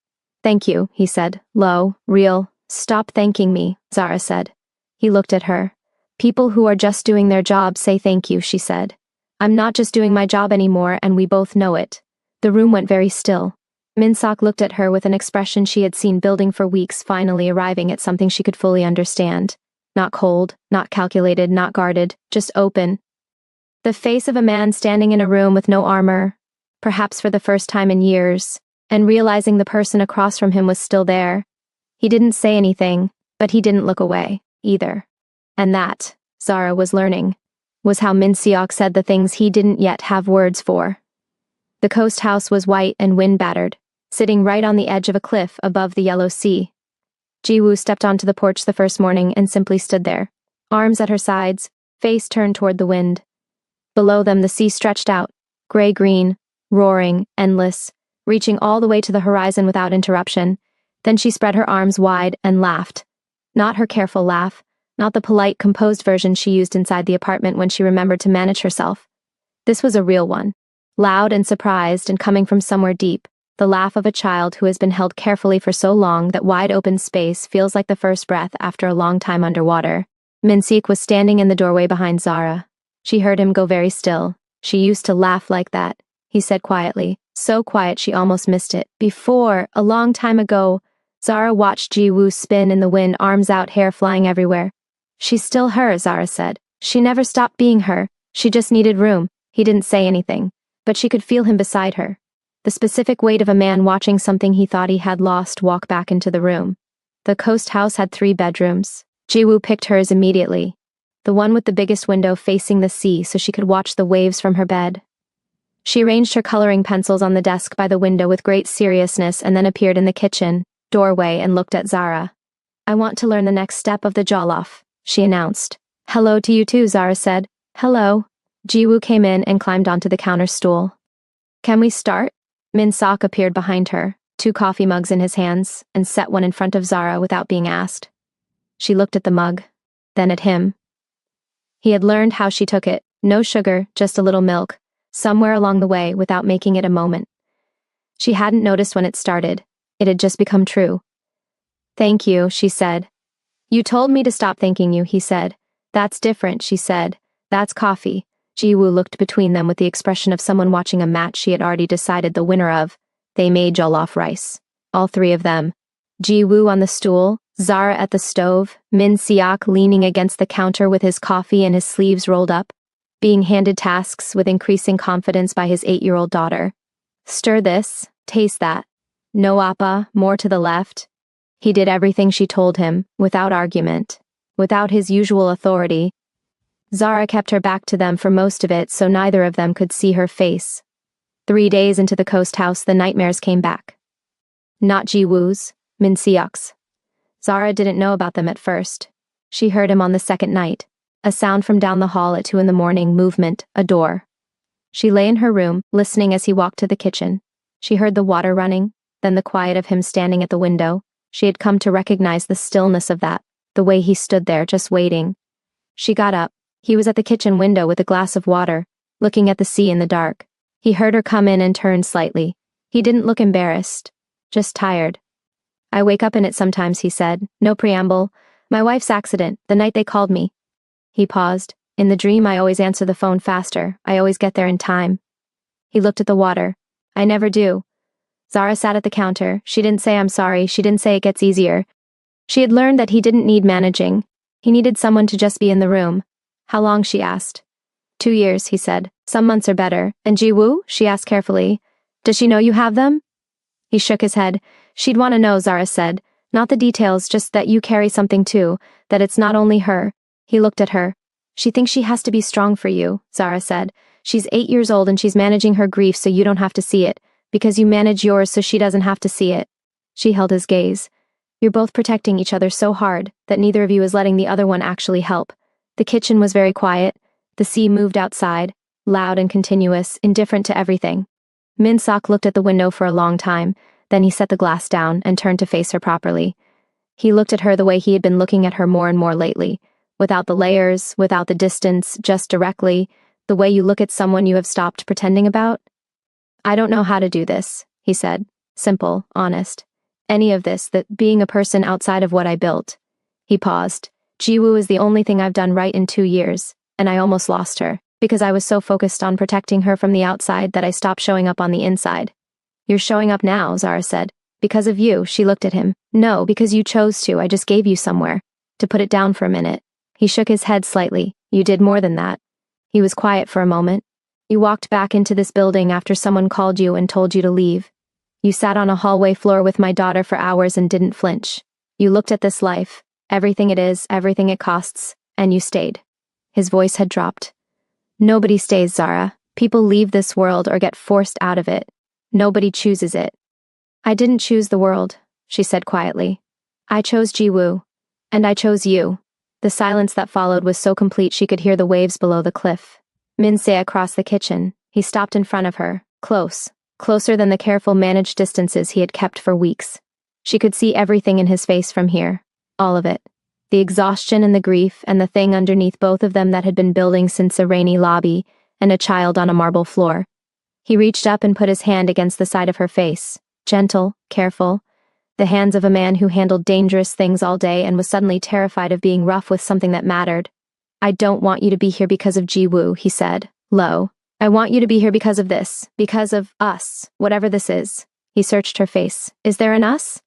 [SPEAKER 1] Thank you, he said, low, real. Stop thanking me, Zara said. He looked at her. People who are just doing their job say thank you, she said. I'm not just doing my job anymore and we both know it. The room went very still. Minsak looked at her with an expression she had seen building for weeks, finally arriving at something she could fully understand. Not cold, not calculated, not guarded, just open. The face of a man standing in a room with no armor, perhaps for the first time in years, and realizing the person across from him was still there. He didn't say anything, but he didn't look away, either. And that, Zara was learning, was how Min Seok said the things he didn't yet have words for. The coast house was white and wind-battered, sitting right on the edge of a cliff above the yellow sea. Ji-woo stepped onto the porch the first morning and simply stood there, arms at her sides, face turned toward the wind. Below them the sea stretched out, gray-green, roaring, endless, reaching all the way to the horizon without interruption. Then she spread her arms wide and laughed. Not her careful laugh, not the polite, composed version she used inside the apartment when she remembered to manage herself. This was a real one. Loud and surprised and coming from somewhere deep, the laugh of a child who has been held carefully for so long that wide open space feels like the first breath after a long time underwater. Minseok was standing in the doorway behind Zara. She heard him go very still. She used to laugh like that, he said quietly, so quiet she almost missed it. Before, a long time ago, Zara watched Ji-woo spin in the wind, arms out, hair flying everywhere. She's still her, Zara said. She never stopped being her. She just needed room. He didn't say anything, but she could feel him beside her. The specific weight of a man watching something he thought he had lost walk back into the room. The coast house had 3 bedrooms. Ji-woo picked hers immediately. The one with the biggest window facing the sea so she could watch the waves from her bed. She arranged her coloring pencils on the desk by the window with great seriousness and then appeared in the kitchen doorway and looked at Zara. I want to learn the next step of the jollof, she announced. Hello to you too, Zara said. Hello. Ji-woo came in and climbed onto the counter stool. Can we start? Min Seok appeared behind her, 2 coffee mugs in his hands, and set one in front of Zara without being asked. She looked at the mug, then at him. He had learned how she took it, no sugar, just a little milk, somewhere along the way without making it a moment. She hadn't noticed when it started. It had just become true. Thank you, she said. You told me to stop thanking you, he said. That's different, she said. That's coffee. Ji-woo looked between them with the expression of someone watching a match she had already decided the winner of. They made jollof rice. All 3 of them. Ji-woo on the stool, Zara at the stove, Min Seok leaning against the counter with his coffee and his sleeves rolled up, being handed tasks with increasing confidence by his 8-year-old daughter. Stir this, taste that. No appa, more to the left. He did everything she told him, without argument, without his usual authority. Zara kept her back to them for most of it so neither of them could see her face. 3 days into the coast house, the nightmares came back. Not Ji-woo's, Min Seok's. Zara didn't know about them at first. She heard him on the 2nd night. A sound from down the hall at 2 in the morning, movement, a door. She lay in her room, listening as he walked to the kitchen. She heard the water running, then the quiet of him standing at the window. She had come to recognize the stillness of that, the way he stood there just waiting. She got up. He was at the kitchen window with a glass of water, looking at the sea in the dark. He heard her come in and turned slightly. He didn't look embarrassed, just tired. I wake up in it sometimes, he said, no preamble. My wife's accident, the night they called me. He paused. In the dream I always answer the phone faster, I always get there in time. He looked at the water. I never do. Zara sat at the counter. She didn't say I'm sorry, she didn't say it gets easier. She had learned that he didn't need managing. He needed someone to just be in the room. How long, she asked. 2 years, he said. Some months are better. And Ji-woo? She asked carefully. Does she know you have them? He shook his head. She'd want to know, Zara said. Not the details, just that you carry something too, that it's not only her. He looked at her. She thinks she has to be strong for you, Zara said. She's 8 years old and she's managing her grief so you don't have to see it, because you manage yours so she doesn't have to see it. She held his gaze. You're both protecting each other so hard that neither of you is letting the other one actually help. The kitchen was very quiet. The sea moved outside, loud and continuous, indifferent to everything. Min-sok looked at the window for a long time, then he set the glass down and turned to face her properly. He looked at her the way he had been looking at her more and more lately, without the layers, without the distance, just directly, the way you look at someone you have stopped pretending about. I don't know how to do this, he said, simple, honest. Any of this, that being a person outside of what I built. He paused. Ji-woo is the only thing I've done right in 2 years, and I almost lost her, because I was so focused on protecting her from the outside that I stopped showing up on the inside. You're showing up now, Zara said. Because of you, she looked at him. No, because you chose to, I just gave you somewhere. To put it down for a minute. He shook his head slightly. You did more than that. He was quiet for a moment. You walked back into this building after someone called you and told you to leave. You sat on a hallway floor with my daughter for hours and didn't flinch. You looked at this life, everything it is, everything it costs, and you stayed. His voice had dropped. Nobody stays, Zara. People leave this world or get forced out of it. Nobody chooses it. I didn't choose the world, she said quietly. I chose Ji-woo. And I chose you. The silence that followed was so complete she could hear the waves below the cliff. Min-se across the kitchen. He stopped in front of her, close. Closer than the careful managed distances he had kept for weeks. She could see everything in his face from here. All of it. The exhaustion and the grief and the thing underneath both of them that had been building since a rainy lobby and a child on a marble floor. He reached up and put his hand against the side of her face. Gentle, careful. The hands of a man who handled dangerous things all day and was suddenly terrified of being rough with something that mattered. I don't want you to be here because of Ji-woo, he said, low. I want you to be here because of this, because of us, whatever this is. He searched her face. Is there an us?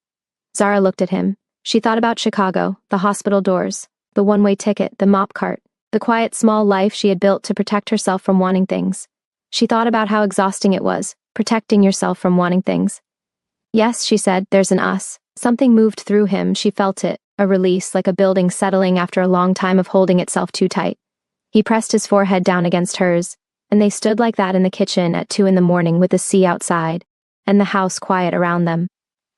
[SPEAKER 1] Zara looked at him. She thought about Chicago, the hospital doors, the one-way ticket, the mop cart, the quiet small life she had built to protect herself from wanting things. She thought about how exhausting it was, protecting yourself from wanting things. Yes, she said, there's an us. Something moved through him, she felt it, a release like a building settling after a long time of holding itself too tight. He pressed his forehead down against hers, and they stood like that in the kitchen at 2 a.m. with the sea outside, and the house quiet around them.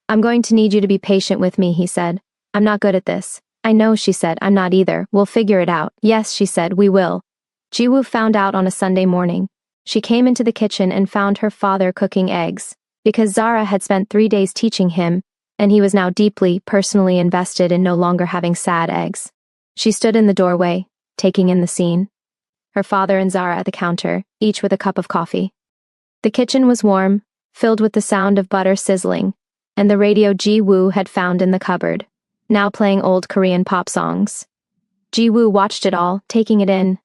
[SPEAKER 1] I'm going to need you to be patient with me, he said. I'm not good at this. I know, she said, I'm not either. We'll figure it out. Yes, she said, we will. Ji-woo found out on a Sunday morning. She came into the kitchen and found her father cooking eggs, because Zara had spent 3 days teaching him, and he was now deeply, personally invested in no longer having sad eggs. She stood in the doorway, taking in the scene. Her father and Zara at the counter, each with a cup of coffee. The kitchen was warm, filled with the sound of butter sizzling, and the radio Ji-woo had found in the cupboard, now playing old Korean pop songs. Ji-woo watched it all, taking it in.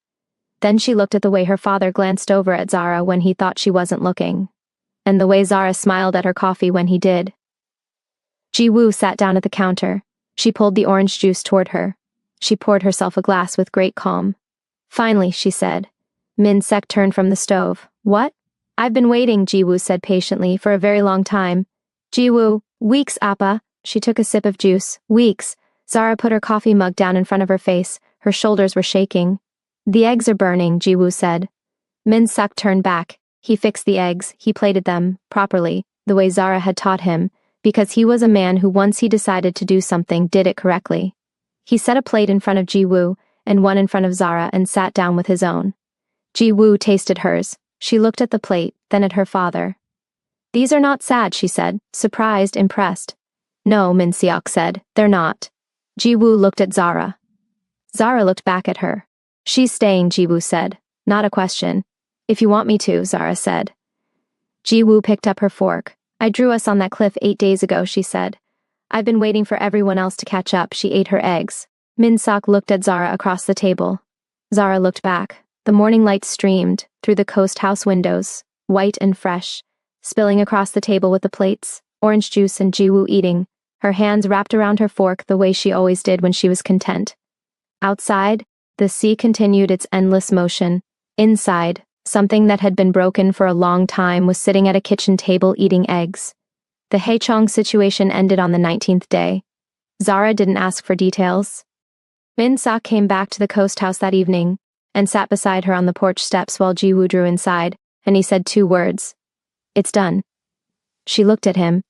[SPEAKER 1] Then she looked at the way her father glanced over at Zara when he thought she wasn't looking, and the way Zara smiled at her coffee when he did. Ji-woo sat down at the counter. She pulled the orange juice toward her. She poured herself a glass with great calm. Finally, she said. Min-sek turned from the stove. What? I've been waiting, Ji-woo said patiently, for a very long time. Ji-woo, weeks, Appa. She took a sip of juice. Weeks. Zara put her coffee mug down in front of her face. Her shoulders were shaking. The eggs are burning, Ji-woo said. Min-sek turned back. He fixed the eggs. He plated them, properly, the way Zara had taught him, because he was a man who once he decided to do something did it correctly. He set a plate in front of Ji-woo, and one in front of Zara and sat down with his own. Ji-woo tasted hers. She looked at the plate, then at her father. These are not sad, she said, surprised, impressed. No, Min Seok said, they're not. Ji-woo looked at Zara. Zara looked back at her. She's staying, Ji-woo said. Not a question. If you want me to, Zara said. Ji-woo picked up her fork. I drew us on that cliff 8 days ago, she said. I've been waiting for everyone else to catch up. She ate her eggs. Min Seok looked at Zara across the table. Zara looked back. The morning light streamed through the coast house windows, white and fresh, spilling across the table with the plates, orange juice and Ji-woo eating, her hands wrapped around her fork the way she always did when she was content. Outside, the sea continued its endless motion. Inside, something that had been broken for a long time was sitting at a kitchen table eating eggs. The Haechong situation ended on the 19th day. Zara didn't ask for details. Min Seok came back to the coast house that evening and sat beside her on the porch steps while Ji-woo drew inside, and he said 2 words. It's done. She looked at him.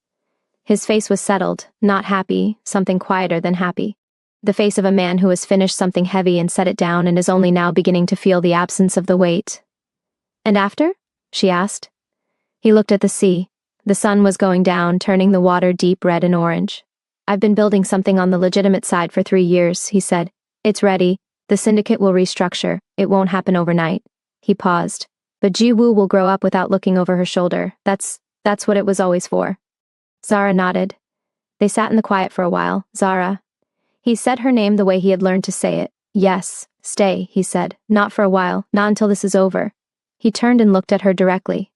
[SPEAKER 1] His face was settled, not happy, something quieter than happy. The face of a man who has finished something heavy and set it down and is only now beginning to feel the absence of the weight. And after? She asked. He looked at the sea. The sun was going down, turning the water deep red and orange. I've been building something on the legitimate side for 3 years, he said. It's ready. The syndicate will restructure. It won't happen overnight. He paused. But Ji-woo will grow up without looking over her shoulder. That's what it was always for. Zara nodded. They sat in the quiet for a while. Zara. He said her name the way he had learned to say it. Yes, stay, he said. Not for a while, not until this is over. He turned and looked at her directly.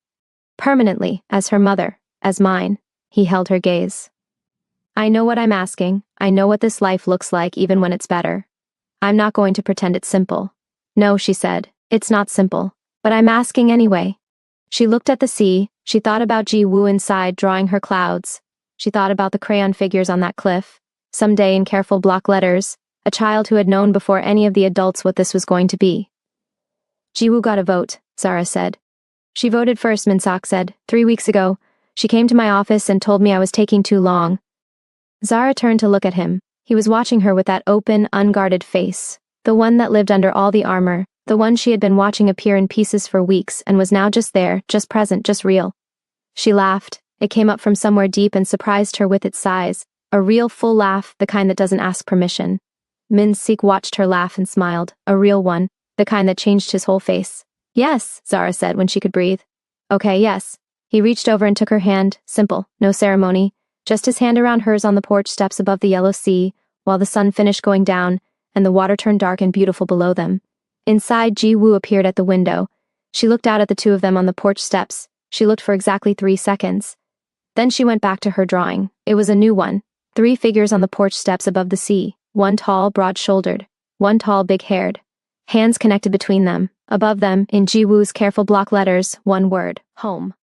[SPEAKER 1] Permanently, as her mother, as mine. He held her gaze. I know what I'm asking. I know what this life looks like even when it's better. I'm not going to pretend it's simple. No, she said, it's not simple. But I'm asking anyway. She looked at the sea. She thought about Ji-woo inside drawing her clouds. She thought about the crayon figures on that cliff. Someday in careful block letters, a child who had known before any of the adults what this was going to be. Ji-woo got a vote, Zara said. She voted first, Min Seok said. 3 weeks ago, she came to my office and told me I was taking too long. Zara turned to look at him. He was watching her with that open, unguarded face. The one that lived under all the armor. The one she had been watching appear in pieces for weeks and was now just there, just present, just real. She laughed. It came up from somewhere deep and surprised her with its size. A real full laugh, the kind that doesn't ask permission. Min Seok watched her laugh and smiled. A real one, the kind that changed his whole face. Yes, Zara said when she could breathe. Okay, yes. He reached over and took her hand, simple, no ceremony, just his hand around hers on the porch steps above the yellow sea, while the sun finished going down and the water turned dark and beautiful below them. Inside, Ji-woo appeared at the window. She looked out at the 2 of them on the porch steps. She looked for exactly 3 seconds. Then she went back to her drawing. It was a new one. 3 figures on the porch steps above the sea. 1 tall, broad-shouldered. 1 tall, big-haired. Hands connected between them. Above them, in Ji-woo's careful block letters, 1 word, home.